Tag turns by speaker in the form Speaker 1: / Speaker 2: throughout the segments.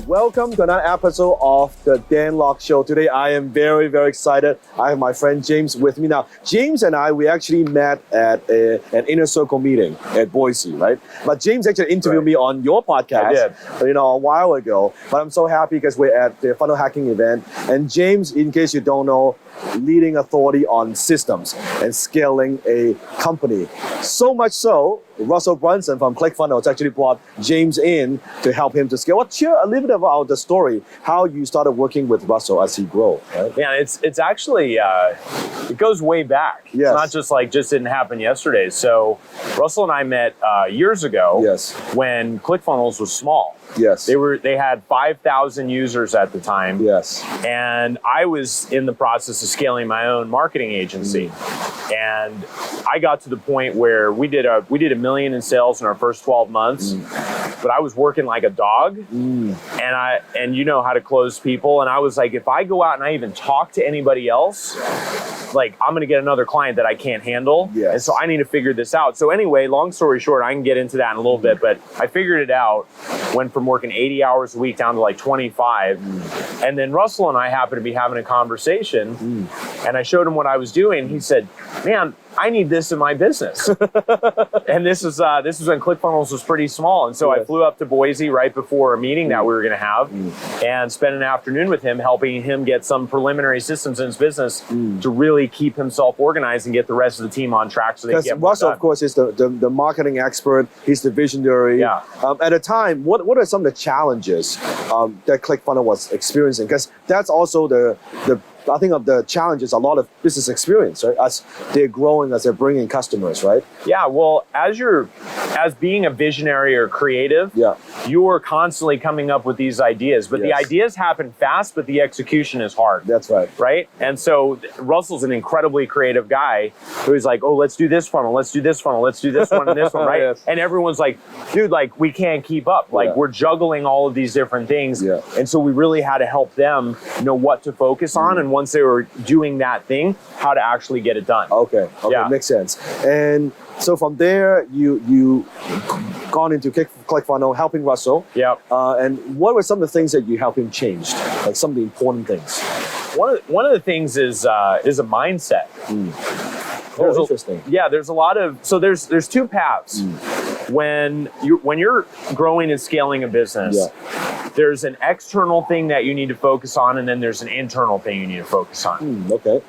Speaker 1: Welcome to another episode of the Dan Lok Show. Today I am very, very excited. I have my friend James with me now. James and I, we actually met at an inner circle meeting at Boise, right? But James actually interviewed me on your podcast, a while ago. But I'm so happy because we're at the funnel hacking event. And James, in case you don't know, leading authority on systems and scaling a company. So much so, Russell Brunson from ClickFunnels actually brought James in to help him to scale. Well, share a little bit about the story, how you started working with Russell as he grew. Right?
Speaker 2: Yeah, it's actually, it goes way back.
Speaker 1: Yes.
Speaker 2: It's not just didn't happen yesterday. So Russell and I met years ago when ClickFunnels was small.
Speaker 1: Yes.
Speaker 2: They had 5,000 users at the time.
Speaker 1: Yes.
Speaker 2: And I was in the process of scaling my own marketing agency. And I got to the point where we did a million in sales in our first 12 months. But I was working like a dog, and you know how to close people. And I was like, if I go out and I even talk to anybody else, like I'm going to get another client that I can't handle.
Speaker 1: Yes.
Speaker 2: And so I need to figure this out. So anyway, long story short, I can get into that in a little bit, but I figured it out. Went from working 80 hours a week down to like 25. And then Russell and I happened to be having a conversation, and I showed him what I was doing. He said, man, I need this in my business. And this is when ClickFunnels was pretty small. And so I flew up to Boise right before a meeting that we were going to have and spent an afternoon with him, helping him get some preliminary systems in his business to really keep himself organized and get the rest of the team on track so they can get more
Speaker 1: Russell,
Speaker 2: done.
Speaker 1: of course, is the marketing expert. He's the visionary.
Speaker 2: Yeah.
Speaker 1: At the time, what are some of the challenges that ClickFunnels was experiencing? Because that's also the I think of the challenges, a lot of business experience, right? As they're growing, as they're bringing customers, right?
Speaker 2: Yeah, well, as being a visionary or creative, you're constantly coming up with these ideas, but the ideas happen fast, but the execution is hard.
Speaker 1: That's right.
Speaker 2: Right? And so Russell's an incredibly creative guy who's like, oh, let's do this funnel, let's do this funnel, let's do this one and this one, right? And everyone's like, dude, like we can't keep up. Like we're juggling all of these different things. And so we really had to help them know what to focus on, and once they were doing that thing, how to actually get it done.
Speaker 1: Okay, makes sense. And so from there, you gone into ClickFunnels, helping Russell. And what were some of the things that you helped him change? Like some of the important things.
Speaker 2: One of the things is a mindset.
Speaker 1: Interesting.
Speaker 2: There's a lot of, so there's two paths. When you're growing and scaling a business, there's an external thing that you need to focus on, and then there's an internal thing you need to focus on.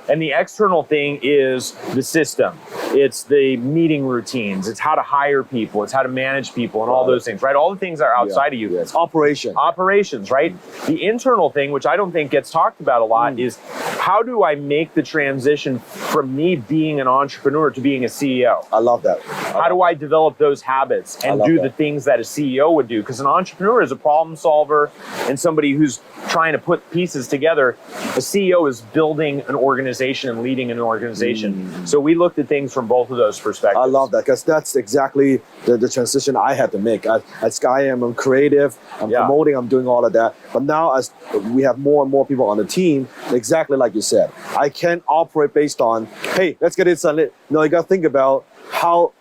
Speaker 2: And the external thing is the system. It's the meeting routines. It's how to hire people. It's how to manage people and all those things, right? All the things that are outside of you.
Speaker 1: It's operations,
Speaker 2: right? The internal thing, which I don't think gets talked about a lot, is how do I make the transition from me being an entrepreneur to being a CEO?
Speaker 1: I love that.
Speaker 2: How do I develop those habits and do the things that a CEO would do? Because an entrepreneur is a problem solver and somebody who's trying to put pieces together. A CEO is building an organization and leading an organization. So we looked at things from both of those perspectives.
Speaker 1: I love that, because that's exactly the transition I had to make. At Skyam, I'm creative, I'm promoting, I'm doing all of that. But now as we have more and more people on the team, exactly like you said, I can't operate based on, hey, let's get it done. No, you got to think about how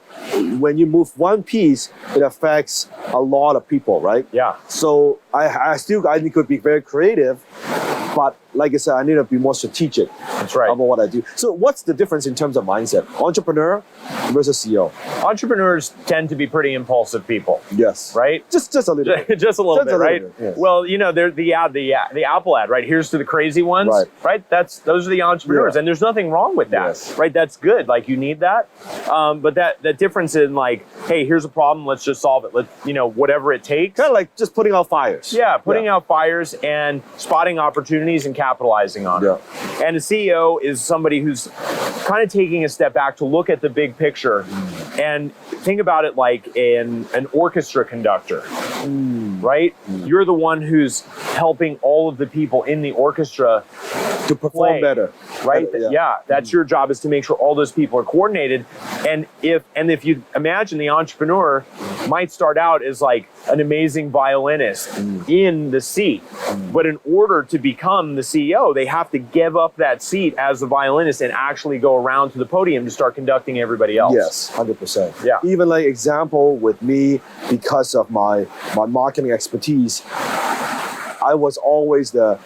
Speaker 1: when you move one piece, it affects a lot of people, right? So I need to be very creative, but like I said, I need to be more strategic about what I do. So what's the difference in terms of mindset? Entrepreneur versus CEO?
Speaker 2: Entrepreneurs tend to be pretry impulsive people.
Speaker 1: Yes.
Speaker 2: Right?
Speaker 1: Just a little bit.
Speaker 2: Just a little bit, right?
Speaker 1: Yes.
Speaker 2: Well, you know, they're the Apple ad, right? Here's to the crazy ones, right? Those are the entrepreneurs, and there's nothing wrong with that, right? That's good. Like you need that. But that difference in like, hey, here's a problem, let's just solve it. Whatever it takes.
Speaker 1: Kind of like just putting out fires.
Speaker 2: Putting out fires and spotting opportunities and capitalizing on it. And a CEO is somebody who's kind of taking a step back to look at the big picture and think about it like an orchestra conductor, right? You're the one who's helping all of the people in the orchestra
Speaker 1: to perform better,
Speaker 2: right? That's your job, is to make sure all those people are coordinated. And if you imagine, the entrepreneur might start out as like an amazing violinist in the seat, but in order to become the CEO, they have to give up that seat as the violinist and actually go around to the podium to start conducting everybody else.
Speaker 1: Yes, 100%.
Speaker 2: Yeah.
Speaker 1: Even like example with me, because of my marketing expertise, I was always the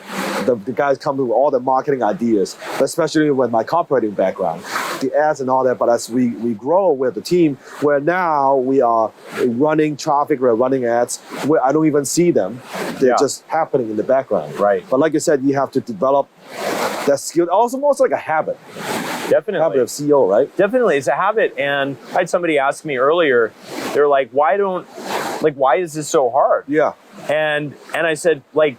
Speaker 1: guys come with all the marketing ideas, especially with my copywriting background, the ads and all that. But as we grow with the team, where now we are running traffic, we're running ads, where I don't even see them. They're just happening in the background.
Speaker 2: Right.
Speaker 1: But like you said, you have to develop that skill. Almost like a habit.
Speaker 2: Definitely.
Speaker 1: Habit of CEO, right?
Speaker 2: Definitely, it's a habit. And I had somebody ask me earlier, they're like, why is this so hard?
Speaker 1: Yeah.
Speaker 2: And I said, like,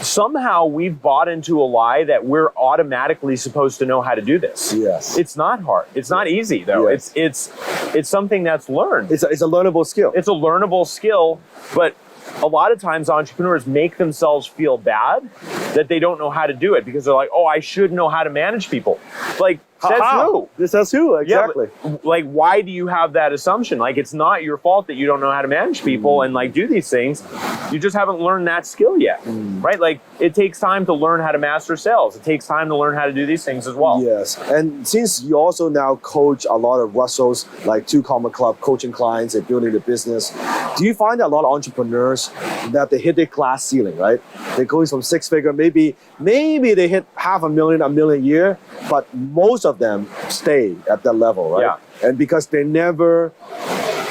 Speaker 2: somehow we've bought into a lie that we're automatically supposed to know how to do this.
Speaker 1: Yes.
Speaker 2: It's not hard. It's not easy though.
Speaker 1: Yes.
Speaker 2: It's something that's learned.
Speaker 1: It's a learnable skill.
Speaker 2: It's a learnable skill, but a lot of times entrepreneurs make themselves feel bad that they don't know how to do it because they're like, oh, I should know how to manage people. Like, says who?
Speaker 1: This says who, exactly.
Speaker 2: Yeah, like, why do you have that assumption? Like, it's not your fault that you don't know how to manage people and like do these things. You just haven't learned that skill yet, right? Like, it takes time to learn how to master sales. It takes time to learn how to do these things as well.
Speaker 1: Yes, and since you also now coach a lot of Russell's like 2 Comma Club coaching clients and building the business, do you find that a lot of entrepreneurs that they hit their glass ceiling, right? They're going from 6-figure, maybe they hit $500,000, $1 million a year, but most of them stay at that level, right?
Speaker 2: Yeah.
Speaker 1: And because they never,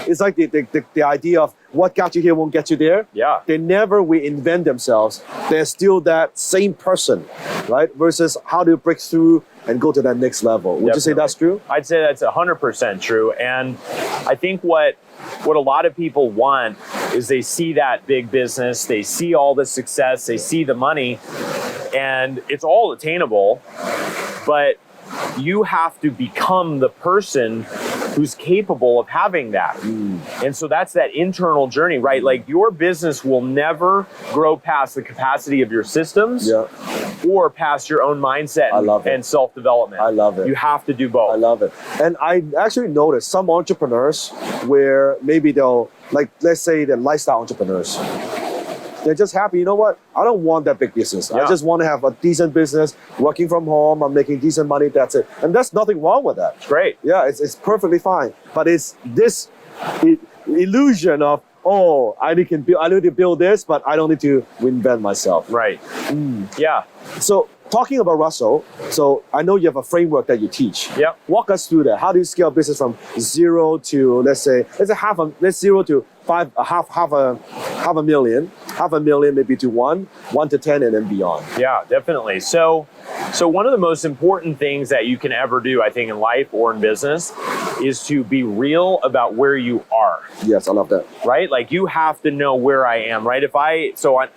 Speaker 1: it's like the idea of what got you here won't get you there.
Speaker 2: Yeah.
Speaker 1: They never reinvent themselves. They're still that same person, right? Versus how do you break through and go to that next level? Would you say that's true?
Speaker 2: I'd say that's 100% true. And I think what a lot of people want is they see that big business, they see all the success, they see the money, and it's all attainable, but you have to become the person who's capable of having that. And so that's that internal journey, right? Like, your business will never grow past the capacity of your systems or past your own mindset and self-development.
Speaker 1: I love it.
Speaker 2: You have to do both.
Speaker 1: I love it. And I actually noticed some entrepreneurs where maybe they'll, like, let's say the lifestyle entrepreneurs, they're just happy, you know what? I don't want that big business. I just want to have a decent business, working from home, I'm making decent money, that's it. And there's nothing wrong with that.
Speaker 2: It's great.
Speaker 1: Yeah, it's perfectly fine. But it's this illusion of, oh, I need to build this, but I don't need to reinvent myself.
Speaker 2: Right. Yeah.
Speaker 1: So talking about Russell, so I know you have a framework that you teach.
Speaker 2: Yep.
Speaker 1: Walk us through that. How do you scale a business from 0 to, let's 0 to half a million, maybe to 1 to 10, and then beyond.
Speaker 2: Yeah, definitely. So one of the most important things that you can ever do, I think, in life or in business is to be real about where you are.
Speaker 1: Yes, I love that.
Speaker 2: Right? Like, you have to know where I am, right?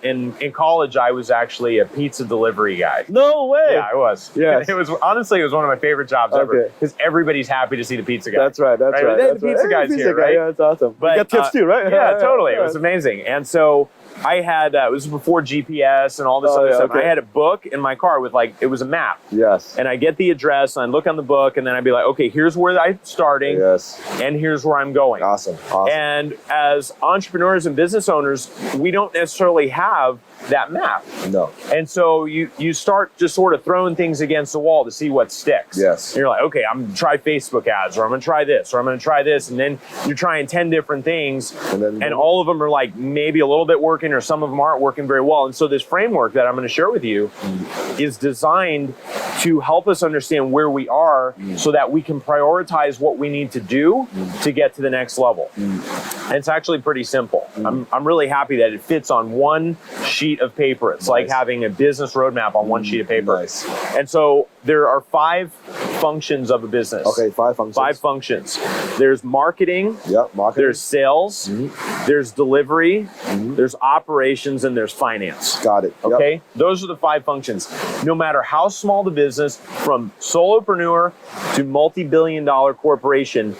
Speaker 2: In college, I was actually a pizza delivery guy.
Speaker 1: No way.
Speaker 2: Yeah, I was.
Speaker 1: Yes.
Speaker 2: It was one of my favorite jobs ever, because everybody's happy to see the pizza guy.
Speaker 1: That's right.
Speaker 2: Hey, the pizza guy's here, right?
Speaker 1: Yeah, that's awesome.
Speaker 2: But
Speaker 1: you got tips too, right?
Speaker 2: Yeah, totally. It was amazing. And so I had, it was before GPS and all this other stuff. Okay. I had a book in my car with, like, it was a map.
Speaker 1: Yes.
Speaker 2: And I get the address and I look on the book, and then I'd be like, okay, here's where I'm starting.
Speaker 1: Yes.
Speaker 2: And here's where I'm going.
Speaker 1: Awesome.
Speaker 2: And as entrepreneurs and business owners, we don't necessarily have that map.
Speaker 1: No.
Speaker 2: And so you start just sort of throwing things against the wall to see what sticks.
Speaker 1: Yes.
Speaker 2: And you're like, okay, I'm gonna try Facebook ads, or I'm gonna try this, or I'm gonna try this. And then you're trying 10 different things, and all of them are like maybe a little bit working, or some of them aren't working very well. And so this framework that I'm gonna share with you is designed to help us understand where we are so that we can prioritize what we need to do to get to the next level. And it's actually pretty simple. I'm really happy that it fits on one sheet of paper. It's like having a business roadmap on one sheet of paper.
Speaker 1: Nice.
Speaker 2: And so there are 5 functions of a business.
Speaker 1: Okay, 5 functions.
Speaker 2: 5 functions. There's marketing.
Speaker 1: Yeah, marketing.
Speaker 2: There's sales. There's delivery. There's operations, and there's finance.
Speaker 1: Got it.
Speaker 2: Okay?
Speaker 1: Yep.
Speaker 2: Those are the 5 functions. No matter how small the business, from solopreneur to multi-billion-dollar corporation,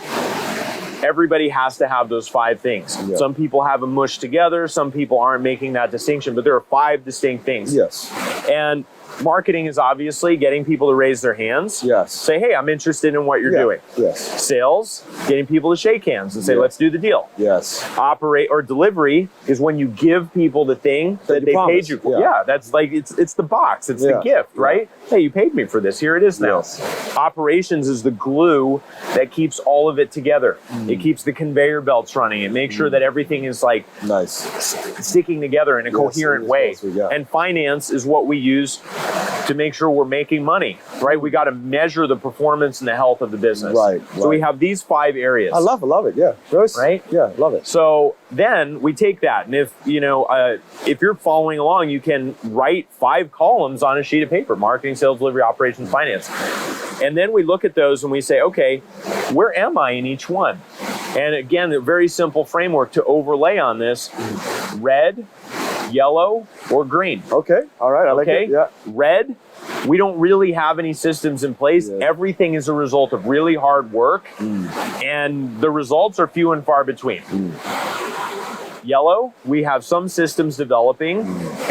Speaker 2: everybody has to have those 5 things.
Speaker 1: Yeah.
Speaker 2: Some people have them mushed together. Some people aren't making that distinction, but there are 5 distinct things.
Speaker 1: Yes.
Speaker 2: And marketing is obviously getting people to raise their hands.
Speaker 1: Yes.
Speaker 2: Say, hey, I'm interested in what you're doing.
Speaker 1: Yes.
Speaker 2: Sales, getting people to shake hands and say,
Speaker 1: Yeah.
Speaker 2: let's do the deal.
Speaker 1: Yes.
Speaker 2: Operate or delivery is when you give people the thing that
Speaker 1: you
Speaker 2: they
Speaker 1: promised.
Speaker 2: paid you for.
Speaker 1: Yeah.
Speaker 2: Yeah, that's like it's the box, it's
Speaker 1: Yeah.
Speaker 2: the gift,
Speaker 1: Yeah.
Speaker 2: right? Hey, you paid me for this. Here it is now.
Speaker 1: Yes.
Speaker 2: Operations is the glue that keeps all of it together. It keeps the conveyor belts running. It makes sure that everything is like
Speaker 1: Nice.
Speaker 2: sticking together in a coherent
Speaker 1: it is
Speaker 2: way.
Speaker 1: also, yeah.
Speaker 2: And finance is what we use to make sure we're making money, right? We got to measure the performance and the health of the business.
Speaker 1: Right,
Speaker 2: So we
Speaker 1: right.
Speaker 2: have these 5 areas.
Speaker 1: I love it. Yeah. First,
Speaker 2: Right?
Speaker 1: Yeah, love it.
Speaker 2: So then we take that, and if you're following along, you can write 5 columns on a sheet of paper: marketing, sales, delivery, operations, finance. And then we look at those and we say, okay, where am I in each one? And again, a very simple framework to overlay on this: red, yellow, or green.
Speaker 1: Okay. All right. I like
Speaker 2: Okay?
Speaker 1: it. Yeah.
Speaker 2: Red, we don't really have any systems in place.
Speaker 1: Yeah.
Speaker 2: Everything is a result of really hard work, and the results are few and far between. Yellow, we have some systems developing,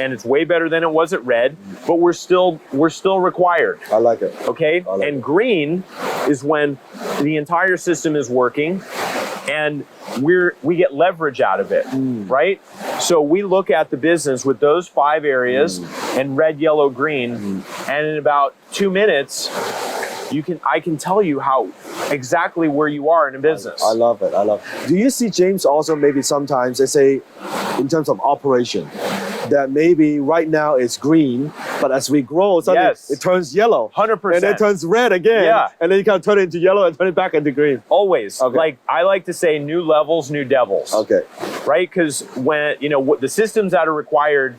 Speaker 2: and it's way better than it was at red, but we're still required.
Speaker 1: I like it.
Speaker 2: Okay?
Speaker 1: I like
Speaker 2: And
Speaker 1: it.
Speaker 2: green is when the entire system is working and we get leverage out of it, right? So we look at the business with those 5 areas and red, yellow, green, and in about 2 minutes, I can tell you how exactly where you are in a business.
Speaker 1: I love it. I love it. Do you see, James, also maybe sometimes they say in terms of operation that maybe right now it's green, but as we grow, suddenly
Speaker 2: Yes.
Speaker 1: it turns yellow.
Speaker 2: 100%.
Speaker 1: And then it turns red again.
Speaker 2: Yeah.
Speaker 1: And then you can turn it into yellow and turn it back into green.
Speaker 2: Always.
Speaker 1: Okay.
Speaker 2: Like I like to say, new levels, new devils.
Speaker 1: Okay.
Speaker 2: Right? Because when the systems that are required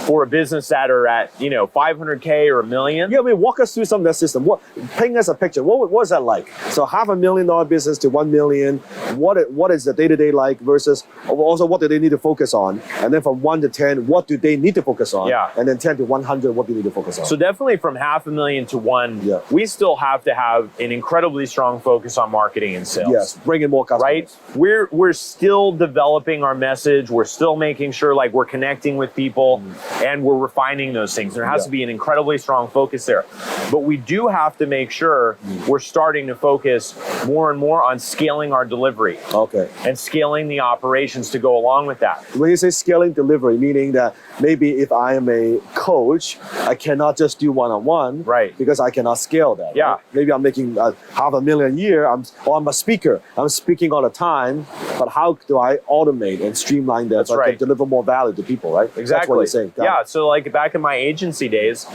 Speaker 2: for a business that are at 500K or $1 million.
Speaker 1: Yeah, I mean, walk us through some of that system. Paint us a picture. What is that like? So $500,000 business to 1 million. What is the day-to-day like versus also what do they need to focus on? And then from 1 to 10, what do they need to focus on?
Speaker 2: Yeah.
Speaker 1: And then 10 to 100, what do they need to focus on?
Speaker 2: So definitely from $500,000 to 1,
Speaker 1: Yeah.
Speaker 2: we still have to have an incredibly strong focus on marketing and sales.
Speaker 1: yes, bring in more customers.
Speaker 2: Right? We're still developing our message. We're still making sure like we're connecting with people and we're refining those things. There has to be an incredibly strong focus there. But we do have to make sure we're starting to focus more and more on scaling our delivery
Speaker 1: Okay.
Speaker 2: and scaling the operations to go along with that.
Speaker 1: When you say scaling delivery, meaning that maybe if I am a coach, I cannot just do one-on-one,
Speaker 2: Right.
Speaker 1: Because I cannot scale that.
Speaker 2: Yeah.
Speaker 1: Right? Maybe I'm making $500,000 a year. I'm a speaker. I'm speaking all the time. But how do I automate and streamline that
Speaker 2: That's
Speaker 1: so I
Speaker 2: right.
Speaker 1: can deliver more value to people? Right.
Speaker 2: Exactly.
Speaker 1: That's what you're saying. Got
Speaker 2: Yeah.
Speaker 1: it.
Speaker 2: So like back in my agency days,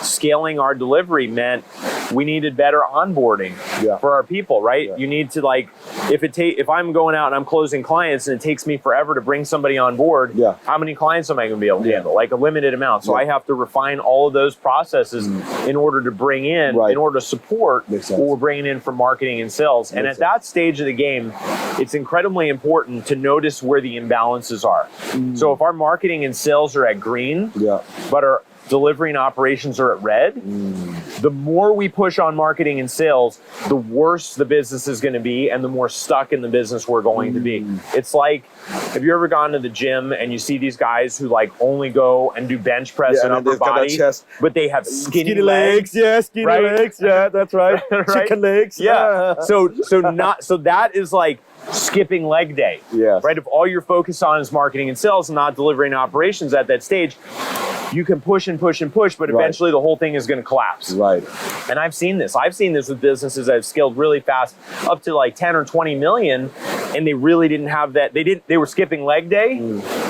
Speaker 2: scaling our delivery meant we needed better onboarding
Speaker 1: Yeah.
Speaker 2: for our people, right?
Speaker 1: Yeah.
Speaker 2: You need to like, if I'm going out and I'm closing clients and it takes me forever to bring somebody on board,
Speaker 1: Yeah.
Speaker 2: how many clients am I going to be able to
Speaker 1: Yeah.
Speaker 2: handle? Like a limited amount. So
Speaker 1: Yeah.
Speaker 2: I have to refine all of those processes in order to bring in,
Speaker 1: Right.
Speaker 2: in order to support
Speaker 1: Makes sense.
Speaker 2: what we're bringing in from marketing and sales. And
Speaker 1: Makes
Speaker 2: at that stage of the game, it's incredibly important to notice where the imbalances are. So if our marketing and sales are at green,
Speaker 1: Yeah.
Speaker 2: but our delivery and operations are at red, the more we push on marketing and sales, the worse the business is going to be and the more stuck in the business we're going to be. It's like, have you ever gone to the gym and you see these guys who like only go and do bench press
Speaker 1: Yeah,
Speaker 2: and
Speaker 1: and
Speaker 2: upper
Speaker 1: they've got that
Speaker 2: body,
Speaker 1: chest.
Speaker 2: but they have skinny
Speaker 1: legs. Yeah, skinny
Speaker 2: right?
Speaker 1: legs. Yeah, that's right.
Speaker 2: Right?
Speaker 1: Chicken legs.
Speaker 2: Yeah. So that is like skipping leg day.
Speaker 1: Yes.
Speaker 2: Right? If all you're focused on is marketing and sales and not delivering operations at that stage, you can push and push and push, but
Speaker 1: Right.
Speaker 2: eventually the whole thing is going to collapse.
Speaker 1: Right.
Speaker 2: And I've seen this. I've seen this with businesses that have scaled really fast up to like 10 or 20 million, and they really didn't have that. They were skipping leg day,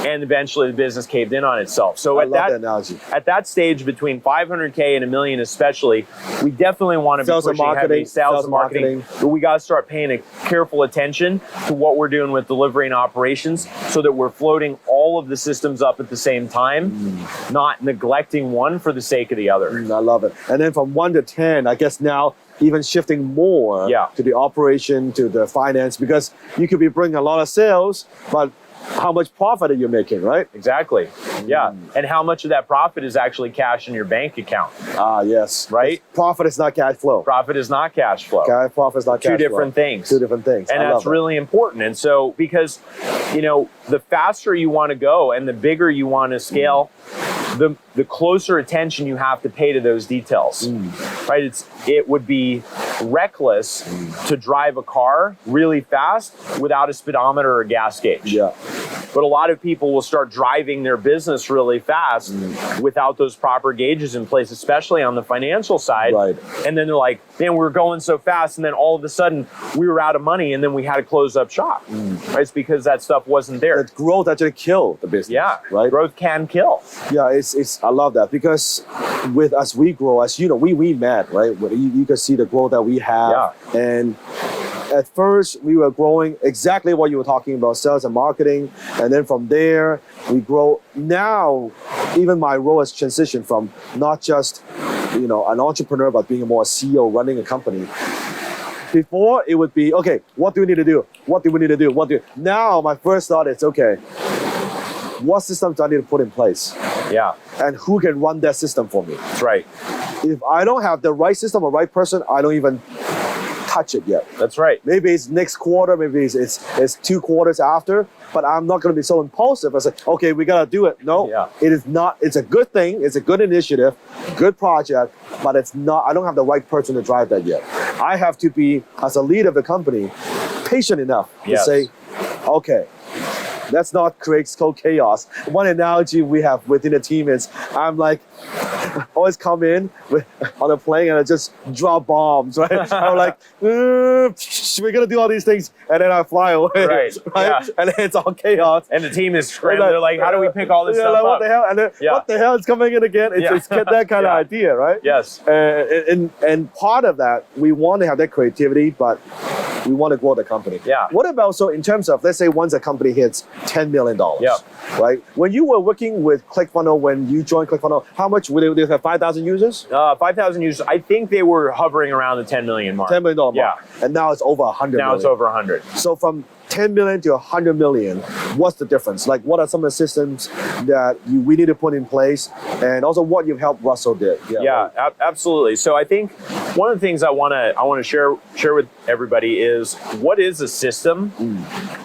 Speaker 2: and eventually the business caved in on itself. So
Speaker 1: I
Speaker 2: at
Speaker 1: love that analogy.
Speaker 2: at that stage between 500K and $1 million especially, we definitely want to be
Speaker 1: Sales and
Speaker 2: pushing heavy
Speaker 1: marketing,
Speaker 2: sales and marketing, but we got to start paying a careful attention to what we're doing with delivery and operations so that we're floating all of the systems up at the same time, not neglecting one for the sake of the other.
Speaker 1: I love it. And then from 1 to 10, I guess now even shifting more
Speaker 2: Yeah.
Speaker 1: to the operation, to the finance, because you could be bringing a lot of sales, but how much profit are you making, right?
Speaker 2: Exactly. Yeah. And how much of that profit is actually cash in your bank account?
Speaker 1: Ah, yes.
Speaker 2: Right?
Speaker 1: Profit is not cash flow.
Speaker 2: Profit is not cash flow.
Speaker 1: Profit is not cash flow.
Speaker 2: Two different things.
Speaker 1: Two different things.
Speaker 2: And that's really important. And so, because, the faster you want to go and the bigger you want to scale, the closer attention you have to pay to those details, right? It would be reckless to drive a car really fast without a speedometer or a gas gauge.
Speaker 1: Yeah.
Speaker 2: But a lot of people will start driving their business really fast without those proper gauges in place, especially on the financial side.
Speaker 1: Right.
Speaker 2: And then they're like, man, we were going so fast. And then all of a sudden we were out of money and then we had to close up shop. Right? It's because that stuff wasn't there.
Speaker 1: That growth actually killed the business.
Speaker 2: Yeah.
Speaker 1: Right.
Speaker 2: Growth can kill.
Speaker 1: Yeah, I love that because as we grow, as you know, we met, right? You can see the growth that we have.
Speaker 2: Yeah.
Speaker 1: And at first, we were growing exactly what you were talking about, sales and marketing. And then from there, we grow. Now, even my role has transitioned from not just, an entrepreneur, but being more a CEO, running a company. Before, it would be, okay, what do we need to do? What do we need to do? Now, my first thought is, okay, what systems do I need to put in place?
Speaker 2: Yeah.
Speaker 1: And who can run that system for me?
Speaker 2: That's right.
Speaker 1: If I don't have the right system or right person, I don't even touch it yet.
Speaker 2: That's right.
Speaker 1: Maybe it's next quarter, maybe it's 2 quarters after, but I'm not going to be so impulsive. I say, okay, we got to do it. No, It is not. It's a good thing. It's a good initiative, good project, but it's not. I don't have the right person to drive that yet. I have to be, as a leader of the company, patient enough to say, okay, let's not create chaos. One analogy we have within the team is I'm like, always come in on a plane and I just drop bombs, right? I'm like, we're gonna do all these things, and then I fly away,
Speaker 2: right? Yeah.
Speaker 1: And then it's all chaos.
Speaker 2: And the team is scrambling. They're like, how do we pick all this stuff
Speaker 1: like,
Speaker 2: up?
Speaker 1: What the hell? And then, what the hell is coming in again? It's that kind of idea, right?
Speaker 2: Yes.
Speaker 1: And part of that, we want to have that creativity, but we want to grow the company.
Speaker 2: Yeah.
Speaker 1: What about, so in terms of, let's say once a company hits $10 million, right? When you were working with ClickFunnels, when you joined ClickFunnels, how much would they have 5,000 users?
Speaker 2: 5,000 users. I think they were hovering around the 10 million mark.
Speaker 1: $10 million mark.
Speaker 2: Yeah.
Speaker 1: And now it's over 100
Speaker 2: Now
Speaker 1: million.
Speaker 2: it's over 100.
Speaker 1: So from 10 million to 100 million, what's the difference? Like, what are some of the systems that we need to put in place? And also what you've helped Russell did.
Speaker 2: Absolutely. So I think one of the things I want to share with everybody is, what is a system?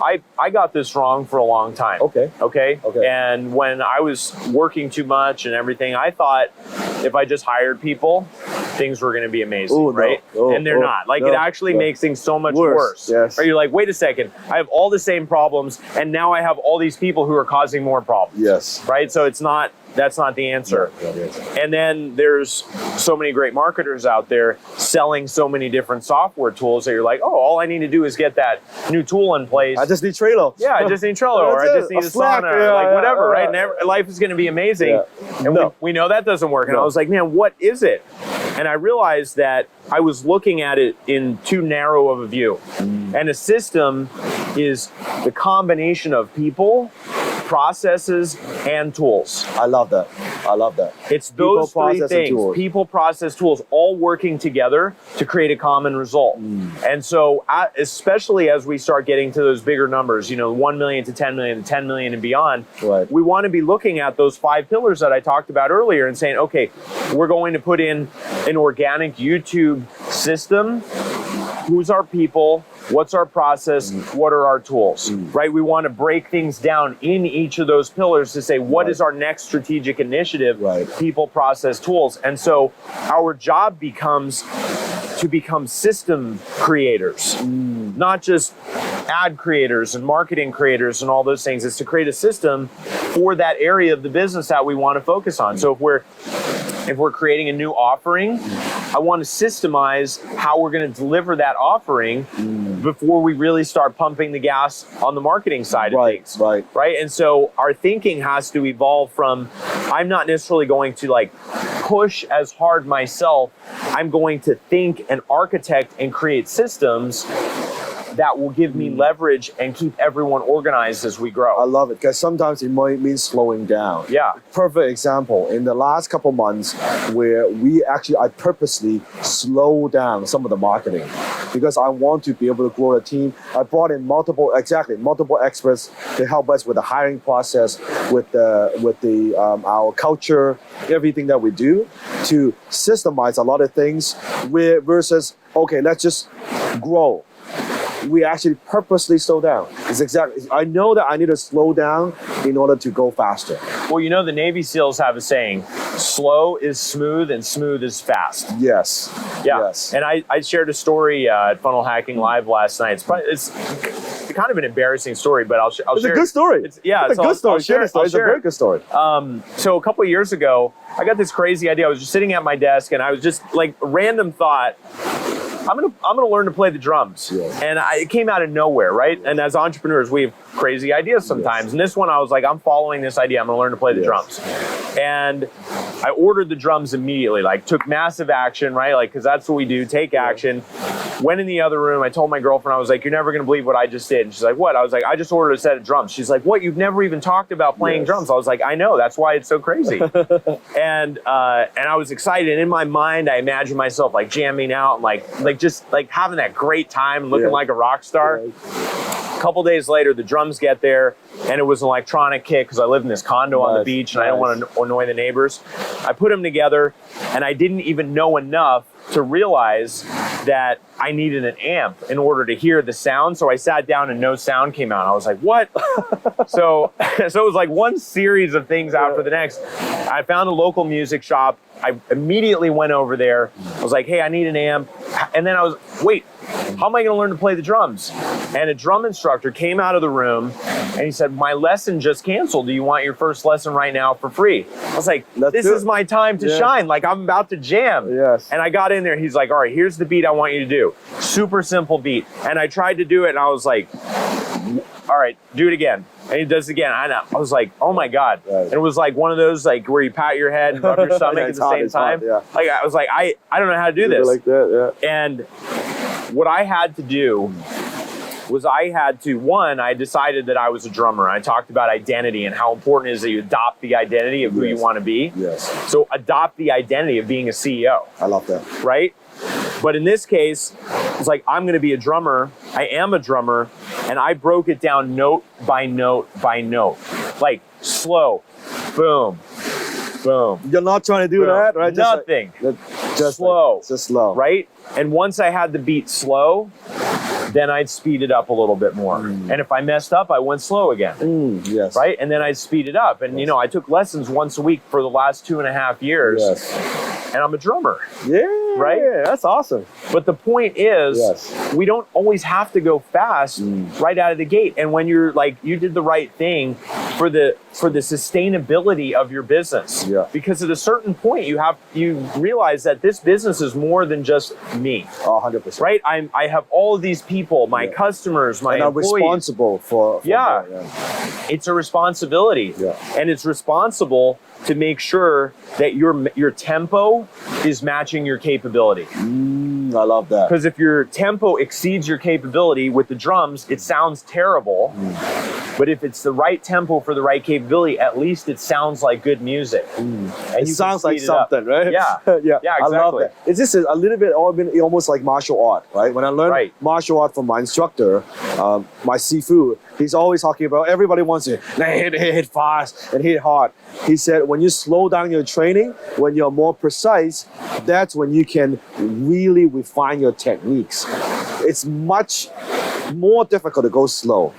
Speaker 2: I got this wrong for a long time. Okay. And when I was working too much and everything, I thought if I just hired people, things were going to be amazing, right? And they're not. Like, it actually makes things so much worse.
Speaker 1: Yes.
Speaker 2: Or you're like, wait a second, I have all the same problems, and now I have all these people who are causing more problems.
Speaker 1: Yes.
Speaker 2: Right? So that's not the answer. And then there's so many great marketers out there selling so many different software tools that you're like, oh, all I need to do is get that new tool in place.
Speaker 1: I just need Trello.
Speaker 2: Yeah, I just need Trello, or I just need Asana, or like whatever, right? And life is going to be amazing. And we know that doesn't work. And I was like, man, what is it? And I realized that I was looking at it in too narrow of a view. And a system is the combination of people, processes, and tools.
Speaker 1: I love that.
Speaker 2: It's those three things, people, process, tools, all working together to create a common result. And so, especially as we start getting to those bigger numbers, 1 million to 10 million to 10 million and beyond, we want to be looking at those 5 pillars that I talked about earlier and saying, okay, we're going to put in an organic YouTube system. Who's our people? What's our process? What are our tools? Right? We want to break things down in each of those pillars to say, what is our next strategic initiative? People, process, tools. And so our job becomes to become system creators, not just ad creators and marketing creators and all those things. It's to create a system for that area of the business that we want to focus on. So if we're creating a new offering, I want to systemize how we're going to deliver that offering before we really start pumping the gas on the marketing side of things. Right. And so our thinking has to evolve from, I'm not necessarily going to like push as hard myself. I'm going to think and architect and create systems that will give me leverage and keep everyone organized as we
Speaker 1: I
Speaker 2: grow.
Speaker 1: love it because sometimes it might mean slowing down.
Speaker 2: Yeah.
Speaker 1: Perfect example in the last couple months where I purposely slow down some of the marketing because I want to be able to grow a team. I brought in multiple experts to help us with the hiring process, with our culture, everything that we do to systemize a lot of things versus, okay, let's just grow. We actually purposely slow down. I know that I need to slow down in order to go faster.
Speaker 2: Well, you know, the Navy SEALs have a saying, slow is smooth and smooth is fast.
Speaker 1: Yes.
Speaker 2: Yeah.
Speaker 1: Yes.
Speaker 2: And I shared a story at Funnel Hacking Live last night. It's kind of an embarrassing story, but I'll share.
Speaker 1: It's a good story.
Speaker 2: It's a
Speaker 1: good story. It's a very good story.
Speaker 2: So a couple of years ago, I got this crazy idea. I was just sitting at my desk and I was just like random thought. I'm gonna learn to play the drums,
Speaker 1: Yes.
Speaker 2: and it came out of nowhere, right? And as entrepreneurs, we have crazy ideas sometimes.
Speaker 1: Yes.
Speaker 2: And this one, I was like, I'm following this idea. I'm gonna learn to play the drums, and I ordered the drums immediately. Like, took massive action, right? Like, because that's what we do. Take action. Went in the other room. I told my girlfriend, I was like, "You're never gonna believe what I just did." And she's like, "What?" I was like, "I just ordered a set of drums." She's like, "What? You've never even talked about playing drums?" I was like, "I know. That's why it's so crazy." and I was excited. In my mind, I imagined myself like jamming out and like just like having that great time, looking like a rock star. A couple days later, the drums get there, and it was an electronic kit because I live in this condo on the beach, and I don't want to annoy the neighbors. I put them together, and I didn't even know enough to realize that I needed an amp in order to hear the sound. So I sat down and no sound came out. I was like, what? so it was like one series of things after the next. I found a local music shop. I immediately went over there. I was like, hey, I need an amp. And then wait, how am I going to learn to play the drums? And a drum instructor came out of the room and he said, my lesson just canceled. Do you want your first lesson right now for free? I was like, this is my time to shine. Like, I'm about to jam.
Speaker 1: Yes.
Speaker 2: And I got in there. He's like, all right, here's the beat I want you to do. Super simple beat. And I tried to do it and I was like, all right, do it again. And he does it again. I was like, oh my God.
Speaker 1: Right.
Speaker 2: And it was like one of those like where you pat your head and rub your stomach at the same time. Like, I was like, I don't know how to do this.
Speaker 1: Like that,
Speaker 2: And what I had to do was I decided that I was a drummer. I talked about identity and how important it is that you adopt the identity of who you want to be.
Speaker 1: Yes.
Speaker 2: So adopt the identity of being a CEO.
Speaker 1: I love that.
Speaker 2: Right? But in this case, it's like, I'm going to be a drummer. I am a drummer. And I broke it down note by note by note. Like, slow, boom, boom.
Speaker 1: You're not trying to do that, right?
Speaker 2: Nothing.
Speaker 1: Just
Speaker 2: slow.
Speaker 1: Just slow.
Speaker 2: Right? And once I had the beat slow, then I'd speed it up a little bit more. And if I messed up, I went slow again.
Speaker 1: Yes.
Speaker 2: Right? And then I'd speed it up. And, you know, I took lessons once a week for the last 2.5 years.
Speaker 1: Yes.
Speaker 2: And I'm a drummer.
Speaker 1: Yeah.
Speaker 2: Right?
Speaker 1: Yeah, that's awesome.
Speaker 2: But the point is, we don't always have to go fast right out of the gate. And when you're like, you did the right thing for the sustainability of your business.
Speaker 1: Yeah.
Speaker 2: Because at a certain point, you realize that this business is more than just me.
Speaker 1: 100%.
Speaker 2: Right? I have all of these people, my customers, my
Speaker 1: and I'm
Speaker 2: employees.
Speaker 1: responsible for that,
Speaker 2: It's a responsibility.
Speaker 1: Yeah.
Speaker 2: And it's responsible to make sure that your tempo is matching your capability.
Speaker 1: I love that.
Speaker 2: Because if your tempo exceeds your capability with the drums, it sounds terrible. But if it's the right tempo for the right capability, at least it sounds like good music. And
Speaker 1: it sounds like something, right?
Speaker 2: Yeah.
Speaker 1: Yeah,
Speaker 2: Yeah,
Speaker 1: I love
Speaker 2: exactly.
Speaker 1: that. It's just a little bit almost like martial art, right? When I learned martial art from my instructor, my Sifu, he's always talking about everybody wants to hit fast and hit hard. He said, when you slow down your training, when you're more precise, that's when you can really refine your techniques. It's much more difficult to go slow.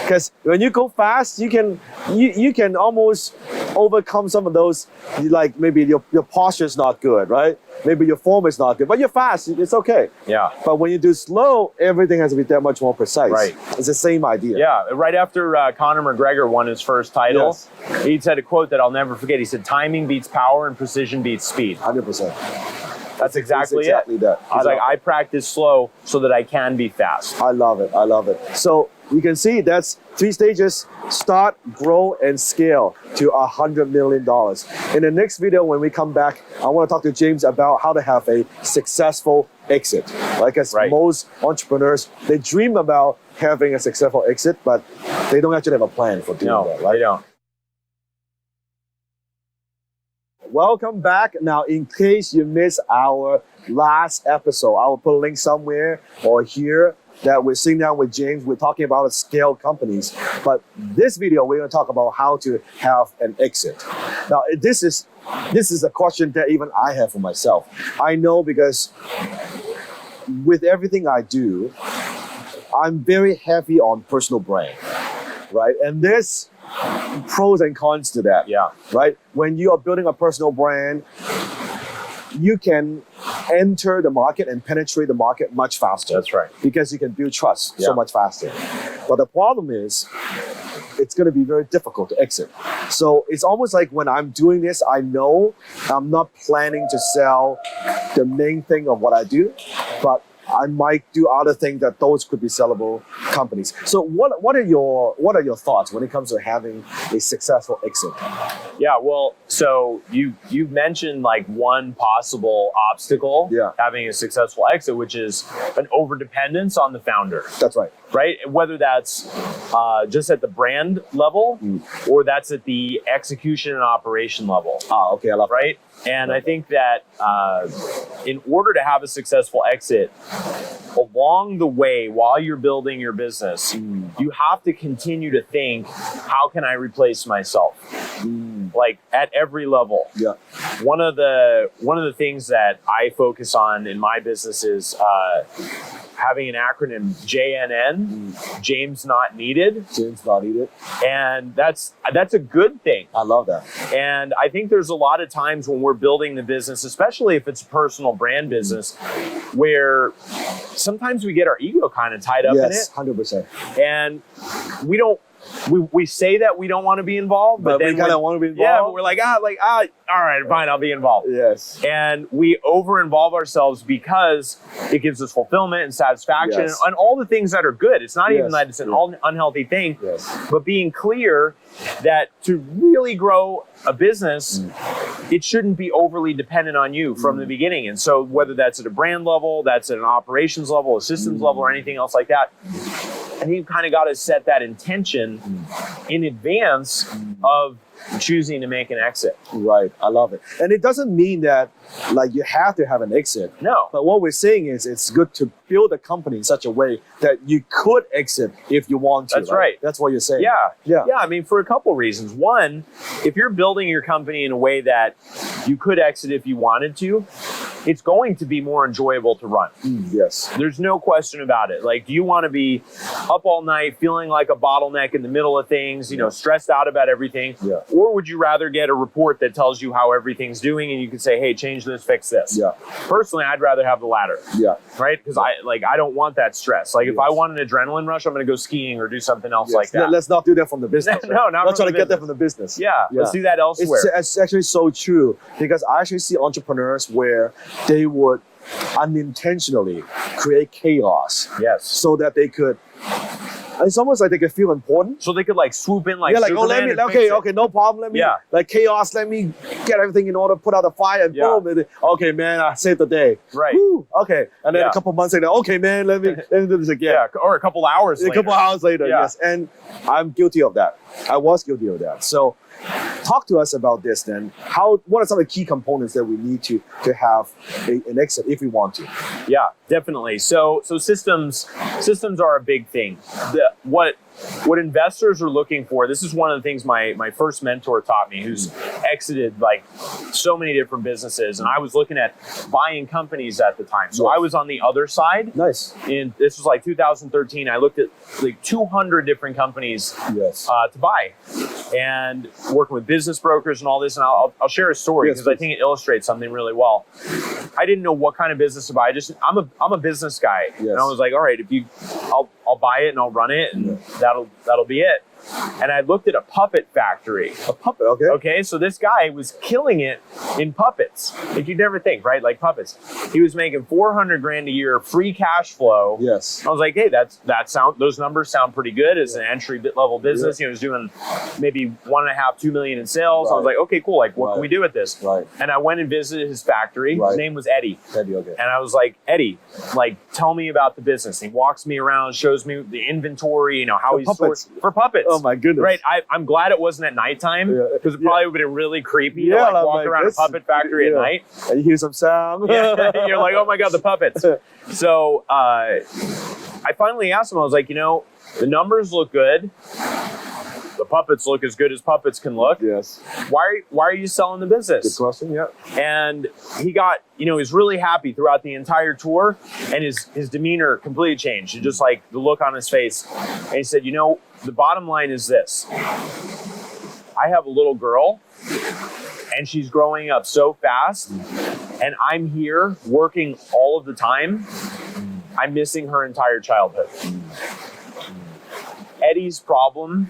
Speaker 1: Because when you go fast, you can almost overcome some of those, like maybe your posture is not good, right? Maybe your form is not good, but you're fast, it's okay.
Speaker 2: Yeah.
Speaker 1: But when you do slow, everything has to be that much more precise.
Speaker 2: Right.
Speaker 1: It's the same idea.
Speaker 2: Yeah. Right after Conor McGregor won his first title, he said a quote that I'll never forget. He said, timing beats power and precision beats speed.
Speaker 1: 100%.
Speaker 2: That's exactly
Speaker 1: that.
Speaker 2: He's like, I practice slow so that I can be fast.
Speaker 1: I love it. I love it. So you can see that's 3 stages: start, grow, and scale to $100 million. In the next video, when we come back, I want to talk to James about how to have a successful exit. Like as most entrepreneurs, they dream about having a successful exit, but they don't actually have a plan for doing that, right?
Speaker 2: They don't.
Speaker 1: Welcome back. Now, in case you missed our last episode, I will put a link somewhere or here that we're sitting down with James. We're talking about scale companies. But this video, we're going to talk about how to have an exit. Now, this is a question that even I have for myself. I know because with everything I do, I'm very heavy on personal brand, right? And there's pros and cons to that.
Speaker 2: Yeah.
Speaker 1: Right? When you are building a personal brand, you can enter the market and penetrate the market much faster.
Speaker 2: That's right.
Speaker 1: Because you can build trust so much faster. But the problem is, it's going to be very difficult to exit. So it's almost like when I'm doing this, I know I'm not planning to sell the main thing of what I do, but I might do other things that those could be sellable companies. So what are your thoughts when it comes to having a successful exit?
Speaker 2: Yeah, well, so you've mentioned like one possible obstacle having a successful exit, which is an overdependence on the founder.
Speaker 1: That's right.
Speaker 2: Right? Whether that's just at the brand level or that's at the execution and operation level.
Speaker 1: Ah, okay, I love
Speaker 2: right? And I think that in order to have a successful exit, along the way, while you're building your business, you have to continue to think, how can I replace myself? Like at every level.
Speaker 1: Yeah.
Speaker 2: One of the things that I focus on in my business is having an acronym JNN, James Not Needed.
Speaker 1: James Not Needed.
Speaker 2: And that's a good thing.
Speaker 1: I love that.
Speaker 2: And I think there's a lot of times when we're building the business, especially if it's a personal brand business, where sometimes we get our ego kind of tied up in it.
Speaker 1: Yes, 100%.
Speaker 2: And we say that we don't want to be involved, but then
Speaker 1: we kind of want to be involved.
Speaker 2: Yeah, but we're like, all right, fine, I'll be involved.
Speaker 1: Yes.
Speaker 2: And we over-involve ourselves because it gives us fulfillment and satisfaction and all the things that are good. It's not even that it's an unhealthy thing, but being clear that to really grow a business, it shouldn't be overly dependent on you from the beginning. And so whether that's at a brand level, that's at an operations level, a systems level, or anything else like that, I think you kind of got to set that intention in advance of choosing to make an exit.
Speaker 1: Right, I love it. And it doesn't mean that like you have to have an exit.
Speaker 2: No.
Speaker 1: But what we're saying is it's good to build a company in such a way that you could exit if you want to.
Speaker 2: That's right.
Speaker 1: That's what you're saying.
Speaker 2: Yeah. I mean, for a couple reasons. One, if you're building your company in a way that you could exit if you wanted to, it's going to be more enjoyable to run.
Speaker 1: Yes.
Speaker 2: There's no question about it. Like, do you want to be up all night feeling like a bottleneck in the middle of things, stressed out about everything?
Speaker 1: Yeah.
Speaker 2: Or would you rather get a report that tells you how everything's doing and you can say, hey, change this, fix this?
Speaker 1: Yeah.
Speaker 2: Personally, I'd rather have the latter.
Speaker 1: Yeah.
Speaker 2: Right? Because I don't want that stress. Like, if I want an adrenaline rush, I'm going to go skiing or do something else like that.
Speaker 1: Let's not do that from the business.
Speaker 2: No, not
Speaker 1: trying to get that from the business.
Speaker 2: Yeah. Let's do that elsewhere.
Speaker 1: It's actually so true because I actually see entrepreneurs where they would unintentionally create chaos.
Speaker 2: Yes.
Speaker 1: So that they could. It's almost like they could feel important.
Speaker 2: So they could like swoop in like
Speaker 1: Superman
Speaker 2: let me,
Speaker 1: okay, no problem. Let me like chaos. Let me get everything in order, put out the fire, and boom. And okay, man, I saved the day.
Speaker 2: Right.
Speaker 1: Woo, okay, and then a couple months later, okay, man, let me do this again.
Speaker 2: Yeah, or a couple hours later.
Speaker 1: A couple hours later, yes. And I'm guilty of that. I was guilty of that. So talk to us about this then. What are some of the key components that we need to have an exit if we want to?
Speaker 2: Yeah, definitely. So systems are a big thing. What investors are looking for, this is one of the things my first mentor taught me, who's exited like so many different businesses. And I was looking at buying companies at the time. So I was on the other side.
Speaker 1: Nice.
Speaker 2: And this was like 2013. I looked at like 200 different companies to buy and working with business brokers and all this. And I'll share a story because I think it illustrates something really well. I didn't know what kind of business to buy. I'm a business guy. And I was like, all right, I'll buy it and I'll run it and that'll be it. and I looked at a puppet factory.
Speaker 1: A puppet, okay.
Speaker 2: Okay, so this guy was killing it in puppets. Like you'd never think, right? Like puppets. He was making 400 grand a year, free cash flow.
Speaker 1: Yes.
Speaker 2: I was like, hey, those numbers sound pretty good as an entry level business.
Speaker 1: Yeah.
Speaker 2: He was doing maybe 1.5, 2 million in sales.
Speaker 1: Right.
Speaker 2: I was like, okay, cool. Like, what can we do with this?
Speaker 1: Right.
Speaker 2: And I went and visited his factory.
Speaker 1: Right.
Speaker 2: His name was Eddie.
Speaker 1: Eddie, okay.
Speaker 2: And I was like, Eddie, like, tell me about the business. And he walks me around, shows me the inventory, how he's
Speaker 1: puppets.
Speaker 2: for puppets.
Speaker 1: Oh my goodness.
Speaker 2: Right. I'm glad it wasn't at nighttime because it probably would have been really creepy to
Speaker 1: Yeah,
Speaker 2: like walk
Speaker 1: like
Speaker 2: around
Speaker 1: this.
Speaker 2: a puppet factory at night.
Speaker 1: And you hear some sound.
Speaker 2: Yeah. You're like, oh my God, the puppets. So I finally asked him, I was like, the numbers look good. The puppets look as good as puppets can look.
Speaker 1: Yes.
Speaker 2: Why are you selling the business?
Speaker 1: Good question, yeah.
Speaker 2: And he got, he was really happy throughout the entire tour, and his demeanor completely changed. And just like the look on his face. And he said, the bottom line is this. I have a little girl, and she's growing up so fast, and I'm here working all of the time. I'm missing her entire childhood. Eddie's problem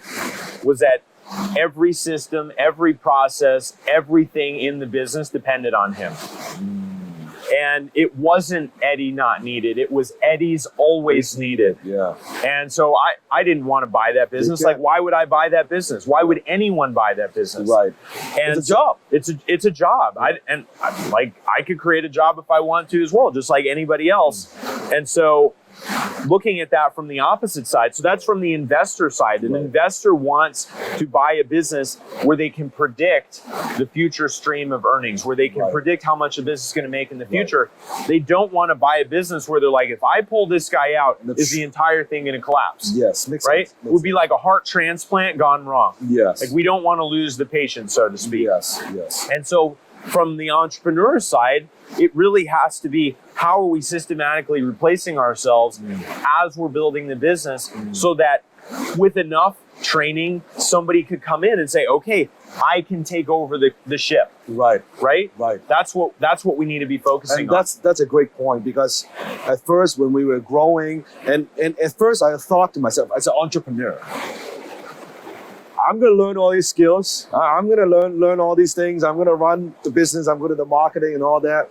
Speaker 2: was that every system, every process, everything in the business depended on him. And it wasn't Eddie not needed. It was Eddie's always needed.
Speaker 1: Yeah.
Speaker 2: And so I didn't want to buy that business. Like, why would I buy that business? Why would anyone buy that business?
Speaker 1: Right.
Speaker 2: And
Speaker 1: it's a job.
Speaker 2: It's a job. I could create a job if I want to as well, just like anybody else. And so looking at that from the opposite side. So that's from the investor side. An investor wants to buy a business where they can predict the future stream of earnings, where they can predict how much a business is going to make in the future. They don't want to buy a business where they're like, if I pull this guy out, is the entire thing going to collapse?
Speaker 1: Yes, makes
Speaker 2: right?
Speaker 1: sense.
Speaker 2: It would be like a heart transplant gone wrong.
Speaker 1: Yes.
Speaker 2: Like we don't want to lose the patient, so to speak.
Speaker 1: Yes, yes.
Speaker 2: And so from the entrepreneur side, it really has to be, how are we systematically replacing ourselves as we're building the business so that with enough training, somebody could come in and say, okay, I can take over the ship.
Speaker 1: Right.
Speaker 2: Right?
Speaker 1: Right.
Speaker 2: That's what we need to be focusing
Speaker 1: on.
Speaker 2: on.
Speaker 1: That's a great point, because at first when we were growing, and at first I thought to myself, as an entrepreneur, I'm going to learn all these skills. I'm going to learn all these things. I'm going to run the business. I'm going to do the marketing and all that.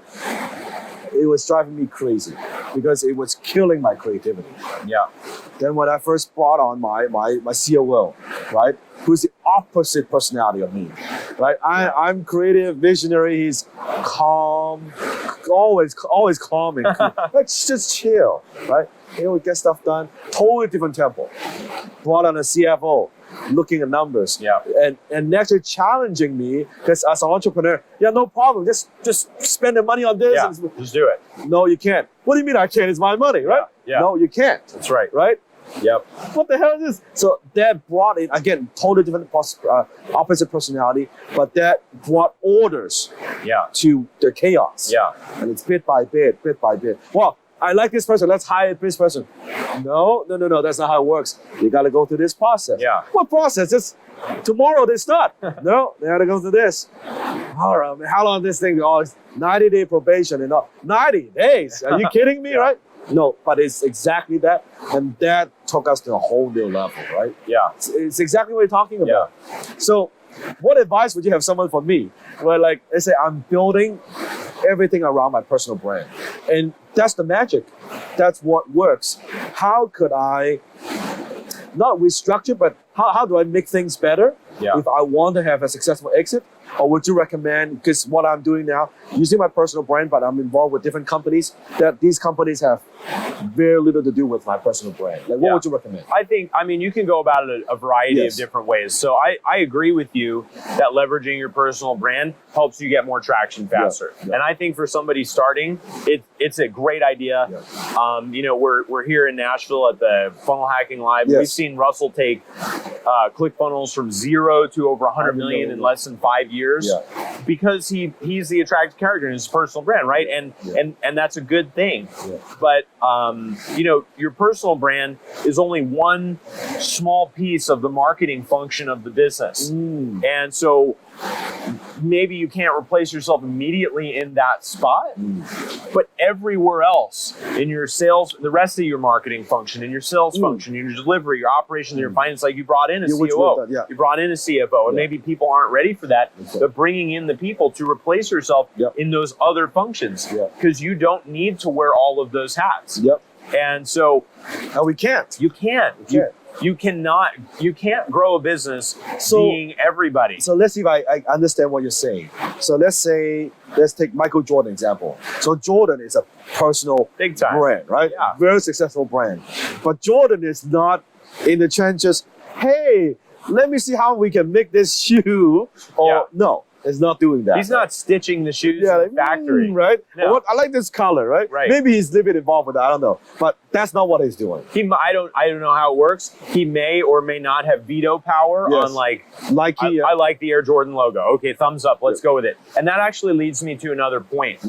Speaker 1: It was driving me crazy because it was killing my creativity.
Speaker 2: Yeah.
Speaker 1: Then when I first brought on my COO, right, who's the opposite personality of me, right? I'm creative, visionary. He's calm, always calm and cool. Like, just chill, right? We get stuff done. Totally different tempo. Brought on a CFO, looking at numbers, and actually challenging me, because as an entrepreneur, no problem, just spend the money on this.
Speaker 2: Yeah, just do it.
Speaker 1: No, you can't. What do you mean I can't? It's my money, right?
Speaker 2: Yeah.
Speaker 1: No, you can't.
Speaker 2: That's right.
Speaker 1: Right?
Speaker 2: Yep.
Speaker 1: What the hell is this? So that brought in, again, totally different opposite personality, but that brought orders to the chaos.
Speaker 2: Yeah.
Speaker 1: And it's bit by bit. Well, I like this person, let's hire this person. No, that's not how it works. You got to go through this process.
Speaker 2: Yeah.
Speaker 1: What process? Just tomorrow they start. No, they got to go through this. All right, how long this thing? Oh, it's 90-day probation and all. 90 days? Are you kidding me, right? No, but it's exactly that. And that took us to a whole new level, right?
Speaker 2: Yeah.
Speaker 1: It's exactly what you're talking about. Yeah. So what advice would you have someone for me? Where, like, let's say I'm building everything around my personal brand. And that's the magic. That's what works. How could I not restructure, but how do I make things better if I want to have a successful exit? Or would you recommend, because what I'm doing now, using my personal brand, but I'm involved with different companies, that these companies have very little to do with my personal brand. Like, what would you recommend?
Speaker 2: I mean, you can go about it a variety of different ways. So I agree with you that leveraging your personal brand helps you get more traction faster. And I think for somebody starting, it's a great idea. We're here in Nashville at the Funnel Hacking Live. We've seen Russell take ClickFunnels from 0 to over 100 million in less than 5 years because he's the attractive character in his personal brand, right? And that's a good thing. But your personal brand is only one small piece of the marketing function of the business. And so maybe you can't replace yourself immediately in that spot, but everywhere else in your sales, the rest of your marketing function, in your sales function, in your delivery, your operations, your finance, like you brought in a COO, you brought in a CFO, and maybe people aren't ready for that, but bringing in the people to replace yourself in those other functions, because you don't need to wear all of those hats. And so,
Speaker 1: and we can't.
Speaker 2: You can't. You can't grow a business being everybody.
Speaker 1: So let's see if I understand what you're saying. So let's take Michael Jordan example. So Jordan is a personal
Speaker 2: big time
Speaker 1: brand, right?
Speaker 2: Yeah.
Speaker 1: Very successful brand. But Jordan is not in the trenches, hey, let me see how we can make this shoe. Or no, it's not doing that.
Speaker 2: He's not stitching the shoes in the factory.
Speaker 1: Right?
Speaker 2: No.
Speaker 1: I like this color, right? Maybe he's a little bit involved with that, I don't know. But that's not what he's doing.
Speaker 2: I don't know how it works. He may or may not have veto power on I like the Air Jordan logo. Okay, thumbs up, let's go with it. And that actually leads me to another point.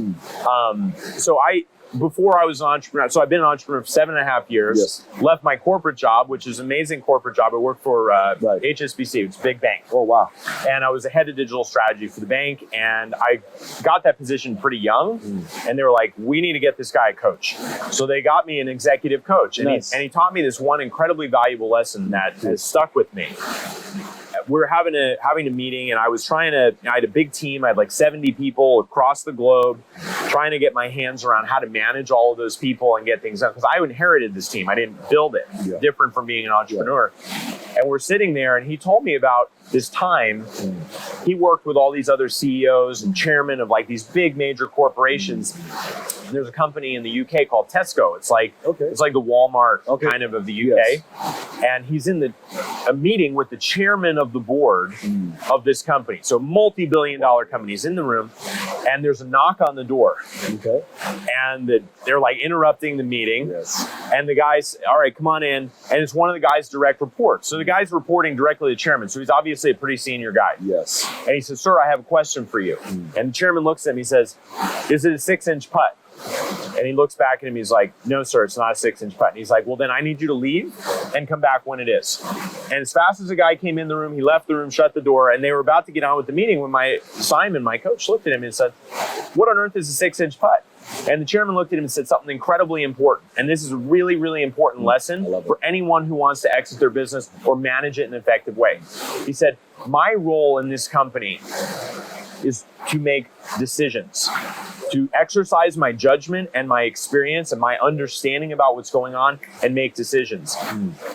Speaker 2: Before I was an entrepreneur, so I've been an entrepreneur for 7.5 years, left my corporate job, which is an amazing corporate job. I worked for HSBC, it's a big bank.
Speaker 1: Oh, wow.
Speaker 2: And I was the head of digital strategy for the bank. And I got that position pretty young. And they were like, we need to get this guy a coach. So they got me an executive coach. And, he taught me this one incredibly valuable lesson that has stuck with me. We're having a meeting, and I had a big team. I had like 70 people across the globe, trying to get my hands around how to manage all of those people and get things done. Because I inherited this team. I didn't build it. Different from being an entrepreneur. And we're sitting there, and he told me about this time he worked with all these other CEOs and chairmen of like these big major corporations. And there's a company in the UK called Tesco. It's like the Walmart kind of the UK. And he's in a meeting with the chairman of the board of this company. So multi-billion-dollar companies in the room, and there's a knock on the door. And they're like interrupting the meeting. And the guy's, all right, come on in. And it's one of the guy's direct reports. So the guy's reporting directly to the chairman. So he's obviously a pretty senior guy. And he says, sir, I have a question for you. And the chairman looks at him, he says, is it a 6-inch putt? And he looks back at him, he's like, no, sir, it's not a 6-inch putt. And he's like, well, then I need you to leave and come back when it is. And as fast as the guy came in the room, he left the room, shut the door, and they were about to get on with the meeting when Simon, my coach, looked at him and said, what on earth is a 6-inch putt? And the chairman looked at him and said something incredibly important. And this is a really, really important lesson for anyone who wants to exit their business or manage it in an effective way. He said, my role in this company is to make decisions, to exercise my judgment and my experience and my understanding about what's going on and make decisions.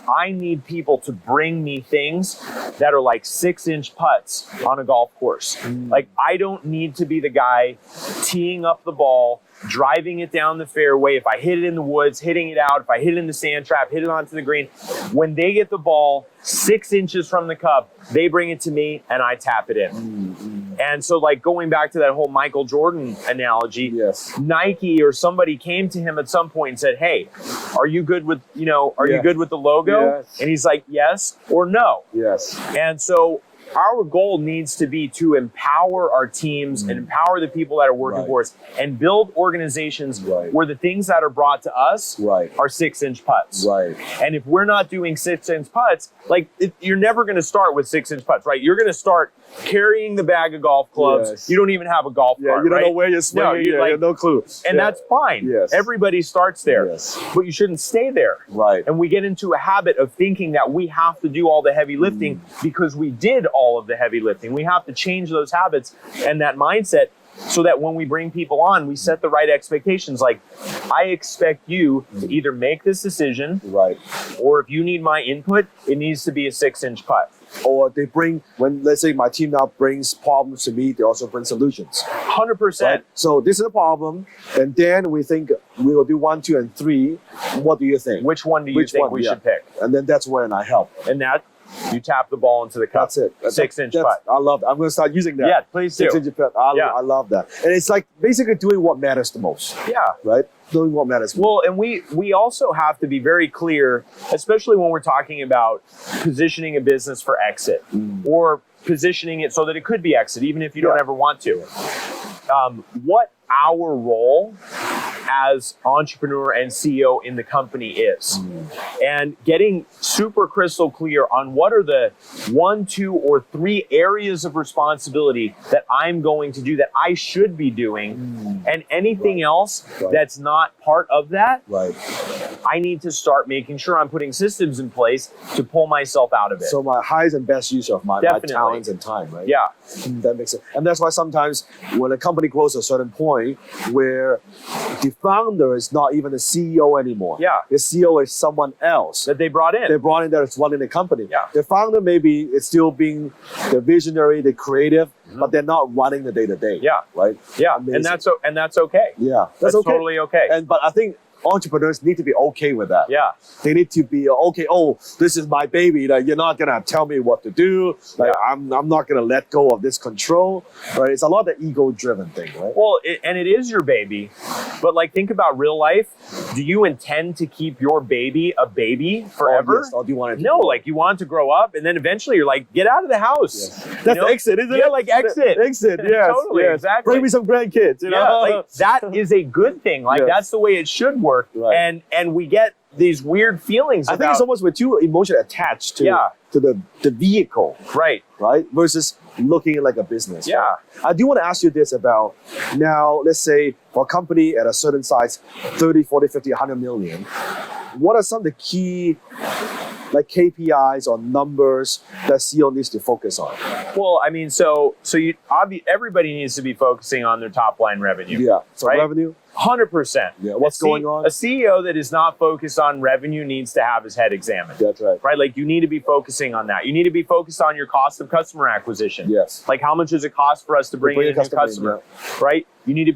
Speaker 2: I need people to bring me things that are like 6-inch putts on a golf course. Like, I don't need to be the guy teeing up the ball, driving it down the fairway. If I hit it in the woods, hitting it out. If I hit it in the sand trap, hit it onto the green. When they get the ball 6 inches from the cup, they bring it to me and I tap it in. And so, like, going back to that whole Michael Jordan analogy, Nike or somebody came to him at some point and said, hey, are you good with, you good with the logo? And he's like, yes or no. And so our goal needs to be to empower our teams and empower the people that are working for us and build organizations where the things that are brought to us are 6-inch putts. And if we're not doing 6-inch putts, you're never going to start with 6-inch putts, right? You're going to start carrying the bag of golf clubs. You don't even have a golf cart,
Speaker 1: you don't know where you're swinging. You have no clue.
Speaker 2: And that's fine. Everybody starts there. But you shouldn't stay there. And we get into a habit of thinking that we have to do all the heavy lifting because we did all of the heavy lifting. We have to change those habits and that mindset so that when we bring people on, we set the right expectations. Like, I expect you to either make this decision, or if you need my input, it needs to be a 6-inch putt.
Speaker 1: Or they bring, let's say my team now brings problems to me, they also bring solutions.
Speaker 2: 100%.
Speaker 1: So this is a problem, and then we think we will do 1, 2, and 3. What do you think?
Speaker 2: Which one do you think we should pick?
Speaker 1: And then that's when I help.
Speaker 2: And that, you tap the ball into the cup.
Speaker 1: That's it.
Speaker 2: 6-inch putt.
Speaker 1: I love that. I'm going to start using that.
Speaker 2: Yeah, please do.
Speaker 1: 6-inch putt. I love that. And it's like basically doing what matters the most. Right? Doing what matters most.
Speaker 2: Well, and we also have to be very clear, especially when we're talking about positioning a business for exit or positioning it so that it could be exit, even if you don't ever want to. What our role as entrepreneur and CEO in the company is. And getting super crystal clear on what are the 1, 2, or 3 areas of responsibility that I'm going to do, that I should be doing, and anything else that's not part of that, I need to start making sure I'm putting systems in place to pull myself out of it.
Speaker 1: So my highest and best use of my talents and time, right?
Speaker 2: Yeah.
Speaker 1: That makes sense. And that's why sometimes when a company grows to a certain point where the founder is not even the CEO anymore.
Speaker 2: Yeah.
Speaker 1: The CEO is someone else.
Speaker 2: That they brought in.
Speaker 1: They brought in that's running the company.
Speaker 2: Yeah.
Speaker 1: The founder maybe is still being the visionary, the creative, but they're not running the day-to-day.
Speaker 2: Yeah.
Speaker 1: Right?
Speaker 2: Yeah.
Speaker 1: Amazing.
Speaker 2: And that's okay.
Speaker 1: Yeah.
Speaker 2: That's
Speaker 1: okay.
Speaker 2: totally okay.
Speaker 1: But I think entrepreneurs need to be okay with that.
Speaker 2: Yeah.
Speaker 1: They need to be okay. Oh, this is my baby. Like, you're not gonna tell me what to do. Like, I'm not gonna let go of this control. Right? It's a lot of ego-driven thing, right?
Speaker 2: Well, and it is your baby, but like think about real life. Do you intend to keep your baby a baby forever?
Speaker 1: Yes. Or do you want it to
Speaker 2: No,
Speaker 1: grow?
Speaker 2: like you want it to grow up, and then eventually you're like, get out of the house.
Speaker 1: Yes. That's the exit, isn't it?
Speaker 2: Yeah, like exit.
Speaker 1: Exit. Yes.
Speaker 2: Totally.
Speaker 1: Yes.
Speaker 2: Exactly.
Speaker 1: Bring me some grandkids. You know?
Speaker 2: Yeah, like that is a good thing. Like that's the way it should work.
Speaker 1: Right.
Speaker 2: And we get these weird feelings.
Speaker 1: I think it's almost we're too emotionally attached to the vehicle,
Speaker 2: right,
Speaker 1: versus looking at like a business.
Speaker 2: Yeah.
Speaker 1: Right? I do want to ask you this about now, let's say for a company at a certain size, 30, 40, 50, 100 million, what are some of the key like KPIs or numbers that CEO needs to focus on?
Speaker 2: Well, I mean, so everybody needs to be focusing on their top line revenue.
Speaker 1: Yeah. So
Speaker 2: right?
Speaker 1: revenue?
Speaker 2: 100%.
Speaker 1: Yeah. What's going on?
Speaker 2: A CEO that is not focused on revenue needs to have his head examined.
Speaker 1: That's right.
Speaker 2: Right? Like you need to be focusing on that. You need to be focused on your cost of customer acquisition.
Speaker 1: Yes.
Speaker 2: Like how much does it cost for us to bring in a new customer? Right? You need to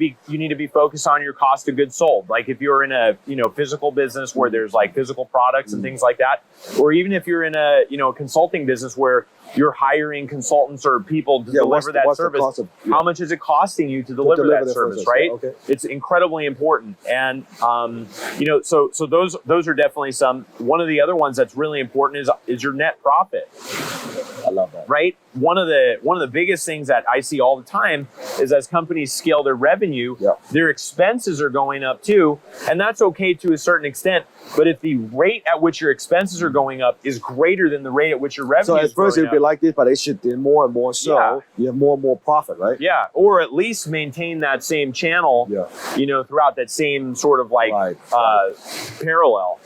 Speaker 2: be focused on your cost of goods sold. Like if you're in a physical business where there's like physical products and things like that, or even if you're in a consulting business where you're hiring consultants or people to deliver that service, how much is it costing you to deliver that service, right?
Speaker 1: Okay.
Speaker 2: It's incredibly important. And so those are definitely some. One of the other ones that's really important is your net profit.
Speaker 1: I love that.
Speaker 2: Right? One of the biggest things that I see all the time is as companies scale their revenue, their expenses are going up too. And that's okay to a certain extent. But if the rate at which your expenses are going up is greater than the rate at which your revenue is going up.
Speaker 1: So at first it'd be like this, but it should be more and more so. You have more and more profit, right?
Speaker 2: Yeah. Or at least maintain that same channel, throughout that same sort of like parallel.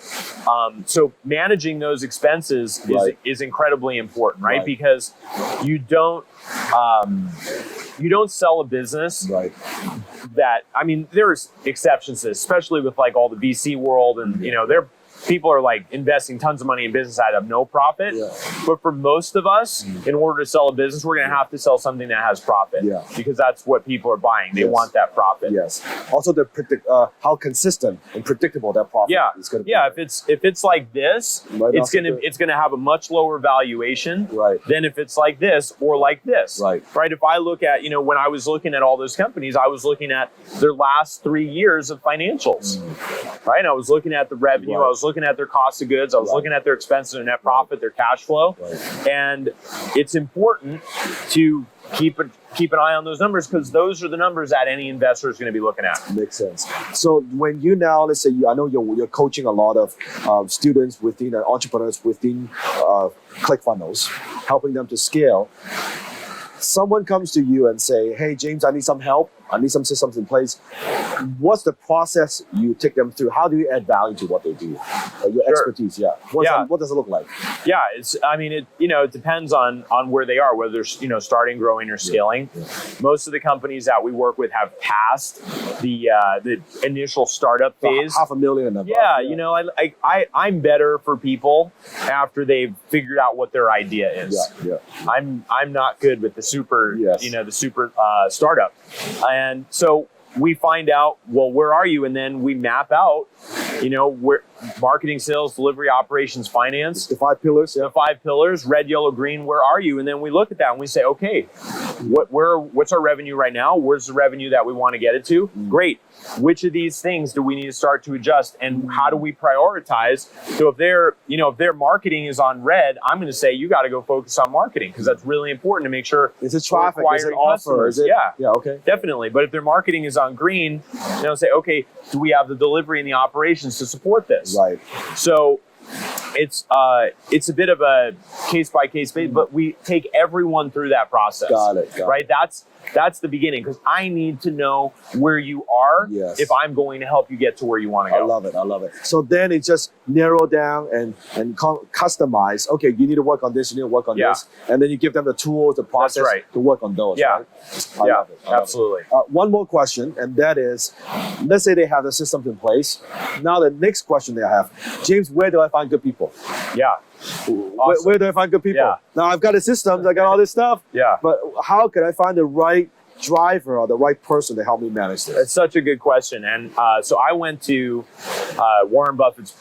Speaker 2: So managing those expenses is incredibly important, right? Because you don't sell a business that, I mean, there's exceptions to this, especially with like all the VC world and, people are like investing tons of money in business that have no profit. But for most of us, in order to sell a business, we're going to have to sell something that has profit because that's what people are buying. They want that profit.
Speaker 1: Yes. Also, how consistent and predictable that profit is going to be.
Speaker 2: Yeah. If it's like this, it's going to have a much lower valuation than if it's like this or like this. Right. If I look at, when I was looking at all those companies, I was looking at their last 3 years of financials. Right. I was looking at the revenue. I was looking at their cost of goods. I was looking at their expenses, their net profit, their cash flow. And it's important to keep an eye on those numbers because those are the numbers that any investor is going to be looking at.
Speaker 1: Makes sense. So when you now, let's say, I know you're coaching a lot of students within entrepreneurs within ClickFunnels, helping them to scale. Someone comes to you and say, hey, James, I need some help. I need some systems in place. What's the process you take them through? How do you add value to what they do? Your expertise, What does it look like?
Speaker 2: Yeah, it depends on where they are, whether they're starting, growing, or scaling. Most of the companies that we work with have passed the initial startup phase.
Speaker 1: $500,000 and above.
Speaker 2: I'm better for people after they've figured out what their idea is. I'm not good with the super startup. And so we find out, well, where are you? And then we map out, where marketing, sales, delivery, operations, finance.
Speaker 1: The 5 pillars.
Speaker 2: The 5 pillars, red, yellow, green, where are you? And then we look at that and we say, okay, What's our revenue right now? Where's the revenue that we want to get it to? Great. Which of these things do we need to start to adjust, and how do we prioritize? So if their marketing is on red, I'm going to say you got to go focus on marketing, because that's really important to make sure.
Speaker 1: Is it traffic? Is it offer? Is it,
Speaker 2: yeah, okay, definitely. But if their marketing is on green, say, okay, do we have the delivery and the operations to support this?
Speaker 1: Right.
Speaker 2: So it's a bit of a case by case basis, but we take everyone through that process.
Speaker 1: Got it.
Speaker 2: Right. That's the beginning, because I need to know where you are if I'm going to help you get to where you want to go.
Speaker 1: I love it. So then it just narrow down and customize. Okay, you need to work on this, you need to work on this. And then you give them the tools, the process to work on those.
Speaker 2: Yeah.
Speaker 1: Right? I love it.
Speaker 2: Absolutely.
Speaker 1: One more question, and that is, let's say they have the systems in place. Now the next question they have, James, where do I find good people?
Speaker 2: Yeah.
Speaker 1: Awesome. Where do I find good people?
Speaker 2: Yeah.
Speaker 1: Now I've got the systems, I got all this stuff.
Speaker 2: Yeah.
Speaker 1: But how can I find the right driver or the right person to help me manage this?
Speaker 2: It's such a good question. And so I went to Warren Buffett's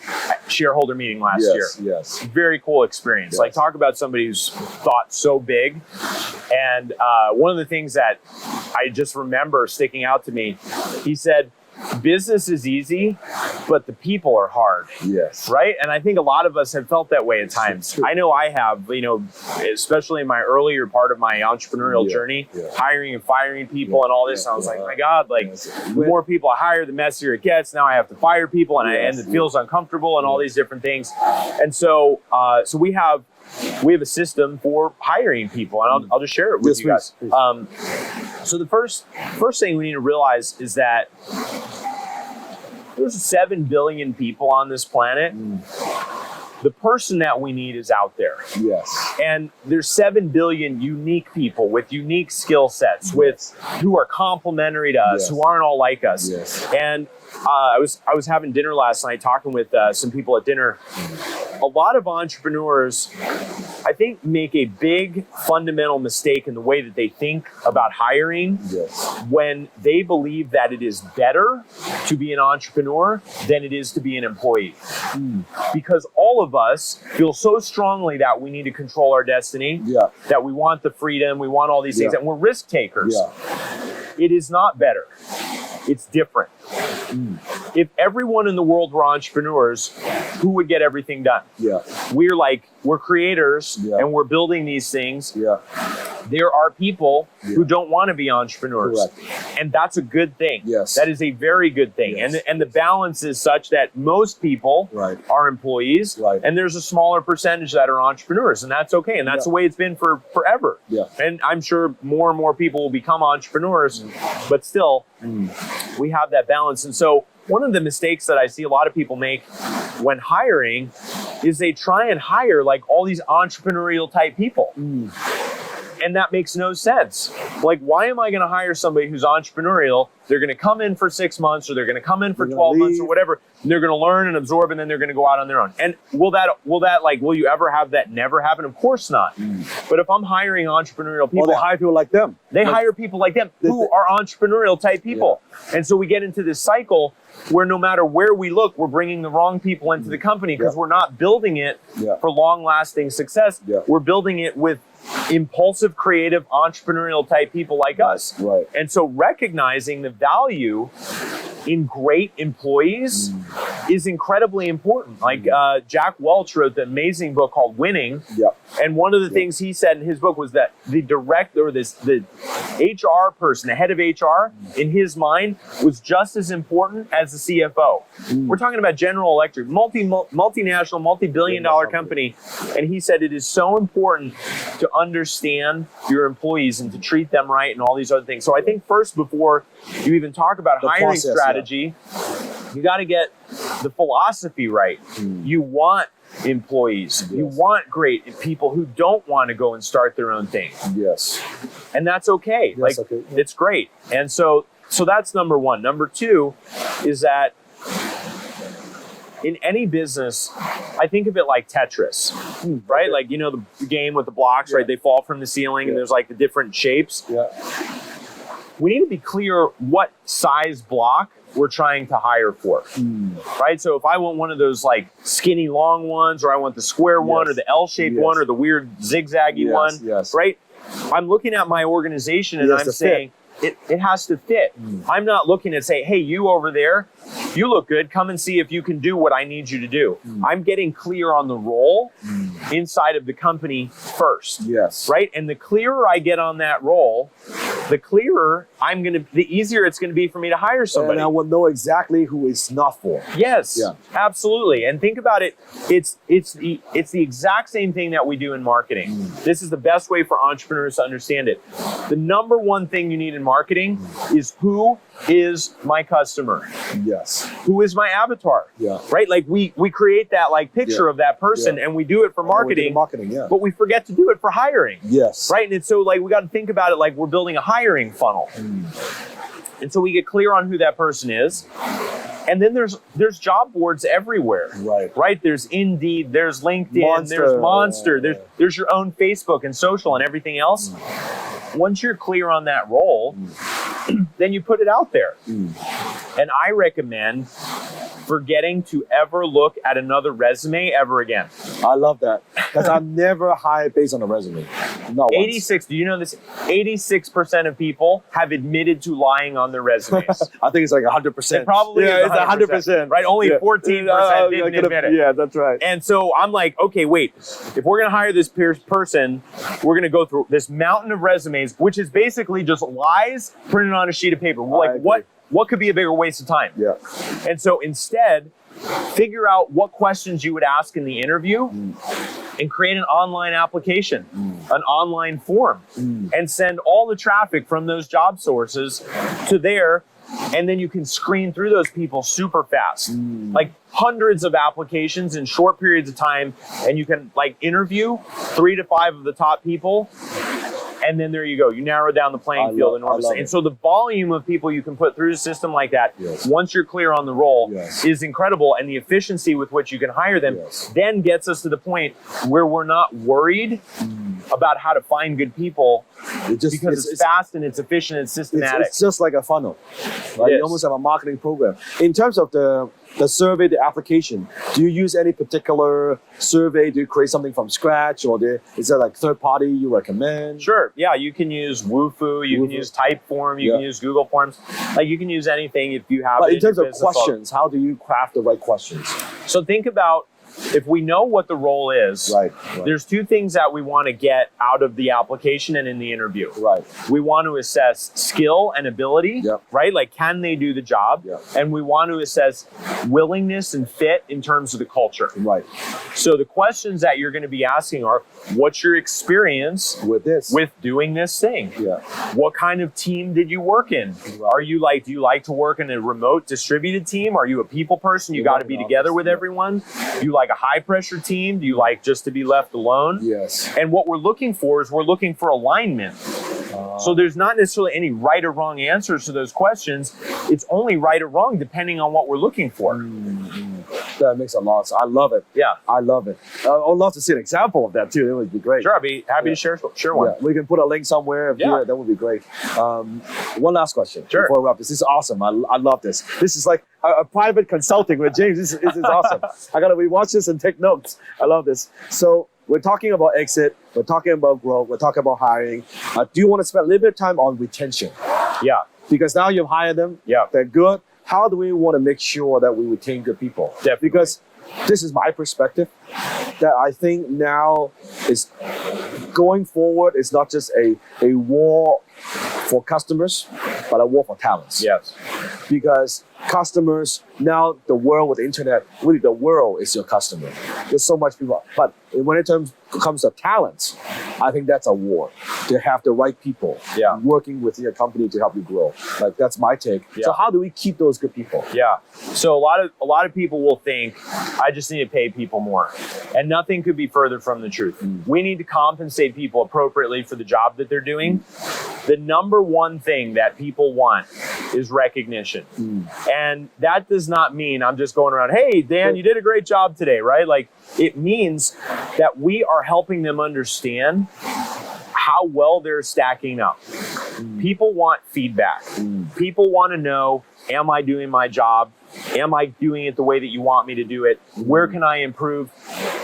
Speaker 2: shareholder meeting last year.
Speaker 1: Yes.
Speaker 2: Very cool experience. Like, talk about somebody who's thought so big. And one of the things that I just remember sticking out to me, he said, business is easy, but the people are hard.
Speaker 1: Yes.
Speaker 2: Right? And I think a lot of us have felt that way at times. I know I have, especially in my earlier part of my entrepreneurial journey, hiring and firing people and all this. And I was like, my God, the more people I hire, the messier it gets. Now I have to fire people, and it feels uncomfortable and all these different things. And so we have a system for hiring people, and I'll just share it with you guys. So the first thing we need to realize is that there's 7 billion people on this planet. The person that we need is out there.
Speaker 1: Yes.
Speaker 2: And there's 7 billion unique people with unique skill sets, who are complementary to us, who aren't all like us.
Speaker 1: Yes.
Speaker 2: And I was having dinner last night, talking with some people at dinner. A lot of entrepreneurs, I think, make a big fundamental mistake in the way that they think about hiring when they believe that it is better to be an entrepreneur than it is to be an employee. Because all of us feel so strongly that we need to control our destiny, that we want the freedom, we want all these things, and we're risk takers. It is not better. It's different. If everyone in the world were entrepreneurs, who would get everything done? We're creators, and we're building these things. There are people who don't want to be entrepreneurs. And that's a good thing. That is a very good thing. And the balance is such that most people are employees, and there's a smaller percentage that are entrepreneurs, and that's okay. And that's the way it's been for forever. And I'm sure more and more people will become entrepreneurs, but still, we have that balance. And so one of the mistakes that I see a lot of people make when hiring is they try and hire all these entrepreneurial type people. And that makes no sense. Why am I going to hire somebody who's entrepreneurial? They're going to come in for 6 months, or they're going to come in for 12 months or whatever. And they're going to learn and absorb, and then they're going to go out on their own. And will you ever have that never happen? Of course not. But if I'm hiring entrepreneurial people,
Speaker 1: they hire people like them.
Speaker 2: They hire people like them who are entrepreneurial type people. And so we get into this cycle where no matter where we look, we're bringing the wrong people into the company, because we're not building it for long-lasting success. We're building it with impulsive, creative, entrepreneurial type people like us. And so recognizing the value in great employees is incredibly important. Jack Welch wrote the amazing book called Winning. And one of the things he said in his book was that the HR person, the head of HR, in his mind, was just as important as the CFO. We're talking about General Electric, multinational, multi-billion-dollar company. And he said it is so important to understand your employees and to treat them right and all these other things. So I think first, before you even talk about hiring strategy, you got to get the philosophy right. You want employees. You want great people who don't want to go and start their own thing. And that's okay. It's great. And so that's number one. Number two is that in any business, I think of it like Tetris, right? The game with the blocks, right? They fall from the ceiling and there's the different shapes. We need to be clear what size block we're trying to hire for, right? So if I want one of those skinny long ones, or I want the square one, or the L-shaped one, or the weird zigzaggy one, right? I'm looking at my organization and
Speaker 1: Yes,
Speaker 2: I'm
Speaker 1: the
Speaker 2: saying, it has to fit. I'm not looking to say, hey, you over there, you look good. Come and see if you can do what I need you to do. I'm getting clear on the role inside of the company first.
Speaker 1: Yes.
Speaker 2: Right? And the clearer I get on that role, the clearer the easier it's going to be for me to hire somebody.
Speaker 1: And I will know exactly who it's not for.
Speaker 2: Yes,
Speaker 1: Yeah.
Speaker 2: absolutely. And think about it. It's the exact same thing that we do in marketing. This is the best way for entrepreneurs to understand it. The number one thing you need in marketing is, who is my customer?
Speaker 1: Yes.
Speaker 2: Who is my avatar?
Speaker 1: Yeah.
Speaker 2: Right? Like we create that like picture of that person and we do it for marketing,
Speaker 1: Yeah.
Speaker 2: but we forget to do it for hiring.
Speaker 1: Yes.
Speaker 2: Right? And it's so like we got to think about it like we're building a hiring funnel. And so we get clear on who that person is. And then there's job boards everywhere. Right? There's Indeed, there's LinkedIn, there's Monster, there's your own Facebook and social and everything else. Once you're clear on that role, then you put it out there. And I recommend forgetting to ever look at another resume ever again.
Speaker 1: I love that. Because I've never hired based on a resume. Not
Speaker 2: 86, do you know this? 86% of people have admitted to lying on their resumes.
Speaker 1: I think it's like 100%.
Speaker 2: It probably is 100%. Right? Only 14% didn't admit it.
Speaker 1: Yeah, that's right.
Speaker 2: And so I'm like, okay, wait. If we're going to hire this person, we're going to go through this mountain of resumes, which is basically just lies printed on a sheet of paper. Like, what could be a bigger waste of time?
Speaker 1: Yeah.
Speaker 2: And so instead, figure out what questions you would ask in the interview and create an online application, an online form, and send all the traffic from those job sources to there. And then you can screen through those people super fast, like hundreds of applications in short periods of time. And you can like interview 3 to 5 of the top people. And then there you go. You narrow down the playing field enormously. And so the volume of people you can put through the system like that, once you're clear on the role, is incredible. And the efficiency with which you can hire them then gets us to the point where we're not worried about how to find good people because it's fast and it's efficient and systematic.
Speaker 1: It's just like a funnel. Right? You almost have a marketing program. In terms of the survey, the application, do you use any particular survey? Do you create something from scratch, or is there like third party you recommend?
Speaker 2: Sure. Yeah, you can use Wufoo, you can use Typeform, you can use Google Forms. Like you can use anything if you have.
Speaker 1: But in terms of questions, how do you craft the right questions?
Speaker 2: So think about, if we know what the role is, there's 2 things that we want to get out of the application and in the interview. We want to assess skill and ability, right? Like, can they do the job? And we want to assess willingness and fit in terms of the culture. So the questions that you're going to be asking are, what's your experience with doing this thing? What kind of team did you work in? Do you like to work in a remote distributed team? Are you a people person? You got to be together with everyone? Do you like a high pressure team? Do you like just to be left alone? And what we're looking for is alignment. So there's not necessarily any right or wrong answers to those questions. It's only right or wrong depending on what we're looking for.
Speaker 1: That makes a lot of sense. I love it. I love it. I would love to see an example of that too. It would be great.
Speaker 2: Sure, I'd be happy to share one.
Speaker 1: We can put a link somewhere. That would be great. One last question before we wrap this. This is awesome. I love this. This is like a private consulting with James. This is awesome. I gotta rewatch this and take notes. I love this. So we're talking about exit. We're talking about growth. We're talking about hiring. Do you want to spend a little bit of time on retention? Because now you've hired them. They're good. How do we want to make sure that we retain good people? Because this is my perspective, that I think now is going forward is not just a war for customers, but a war for talents. Because customers, now the world with the internet, really the world is your customer. There's so much people. But when it comes to talents, I think that's a war. To have the right people working with your company to help you grow. Like, that's my take. So how do we keep those good people?
Speaker 2: So a lot of people will think, I just need to pay people more. And nothing could be further from the truth. We need to compensate people appropriately for the job that they're doing. The number one thing that people want is recognition. And that does not mean I'm just going around, hey, Dan, you did a great job today, right? Like, it means that we are helping them understand how well they're stacking up. People want feedback. People want to know, am I doing my job? Am I doing it the way that you want me to do it? Where can I improve?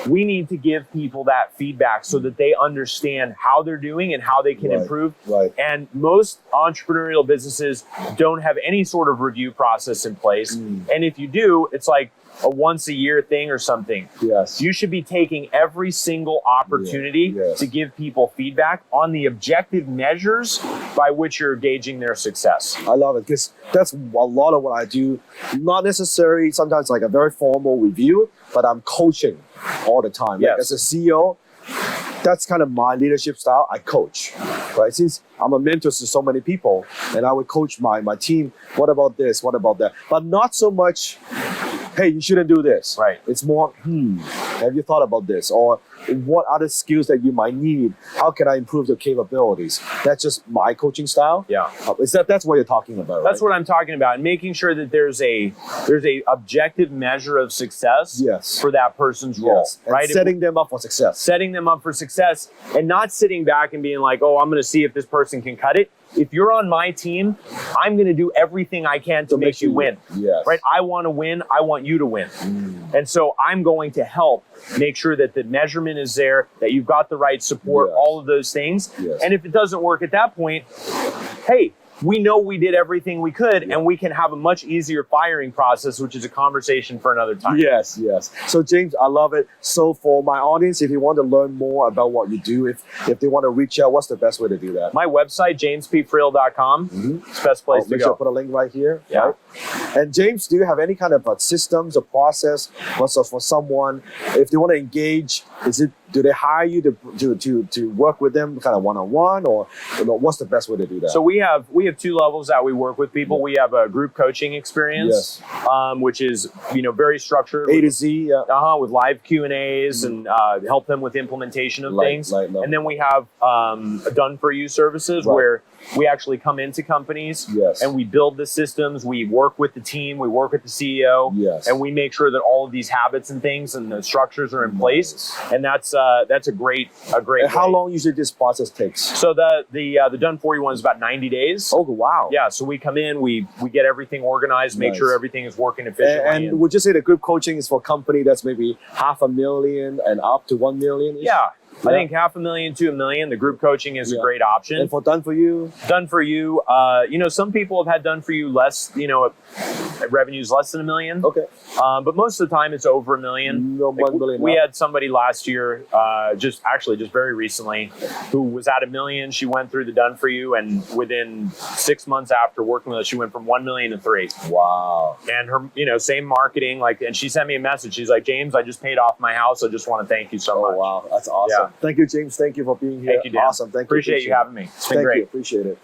Speaker 2: We need to give people that feedback so that they understand how they're doing and how they can improve.
Speaker 1: Right.
Speaker 2: And most entrepreneurial businesses don't have any sort of review process in place. And if you do, it's like a once a year thing or something.
Speaker 1: Yes.
Speaker 2: You should be taking every single opportunity to give people feedback on the objective measures by which you're gauging their success.
Speaker 1: I love it because that's a lot of what I do. Not necessarily sometimes like a very formal review, but I'm coaching all the time. Like as a CEO, that's kind of my leadership style. I coach, right? Since I'm a mentor to so many people, and I would coach my team. What about this? What about that? But not so much, hey, you shouldn't do this.
Speaker 2: Right.
Speaker 1: It's more, have you thought about this? Or what other skills that you might need? How can I improve your capabilities? That's just my coaching style.
Speaker 2: Yeah.
Speaker 1: That's what you're talking about,
Speaker 2: That's what I'm talking about. And making sure that there's a objective measure of success for that person's role.
Speaker 1: And
Speaker 2: right?
Speaker 1: setting them up for success.
Speaker 2: Setting them up for success and not sitting back and being like, oh, I'm going to see if this person can cut it. If you're on my team, I'm going to do everything I can to make you win.
Speaker 1: Yes.
Speaker 2: Right? I want to win. I want you to win. And so I'm going to help make sure that the measurement is there, that you've got the right support, all of those things. And if it doesn't work at that point, hey, we know we did everything we could, and we can have a much easier firing process, which is a conversation for another time.
Speaker 1: Yes. So James, I love it. So for my audience, if you want to learn more about what you do, if they want to reach out, what's the best way to do that?
Speaker 2: My website, jamespfriel.com. It's the best place to
Speaker 1: Make
Speaker 2: go.
Speaker 1: sure I put a link right here.
Speaker 2: Yeah.
Speaker 1: Right? And James, do you have any kind of systems or process for someone, if they want to engage, do they hire you to work with them kind of one-on-one, or what's the best way to do that?
Speaker 2: So we have two levels that we work with people. We have a group coaching experience, which is very structured,
Speaker 1: A to Z,
Speaker 2: with live Q&As and help them with implementation of things. And then we have done for you services where we actually come into companies and we build the systems. We work with the team. We work with the CEO, and we make sure that all of these habits and things and the structures are in place. And that's a great. And
Speaker 1: how long usually this process takes?
Speaker 2: So the done for you one is about 90 days.
Speaker 1: Oh wow!
Speaker 2: Yeah. So we come in, we get everything organized, make sure everything is working efficiently.
Speaker 1: And would you say the group coaching is for a company that's maybe $500,000 and up to 1 million?
Speaker 2: Yeah. I think $500,000 to $1 million. The group coaching is a great option.
Speaker 1: And for done for you?
Speaker 2: Done for you, some people have had done for you less, revenues less than $1 million.
Speaker 1: Okay.
Speaker 2: But most of the time it's over $1 million.
Speaker 1: No, 1 million.
Speaker 2: We had somebody last year, just very recently, who was at $1 million. She went through the done for you, and within 6 months after working with us, she went from 1 million to 3.
Speaker 1: Wow.
Speaker 2: And her, same marketing, and she sent me a message. She's like, James, I just paid off my house. I just want to thank you so much.
Speaker 1: Wow, that's awesome.
Speaker 2: Yeah.
Speaker 1: Thank you, James. Thank you for being here.
Speaker 2: Thank you, Dan.
Speaker 1: Awesome. Thank you.
Speaker 2: Appreciate you having me. It's been great.
Speaker 1: Appreciate it.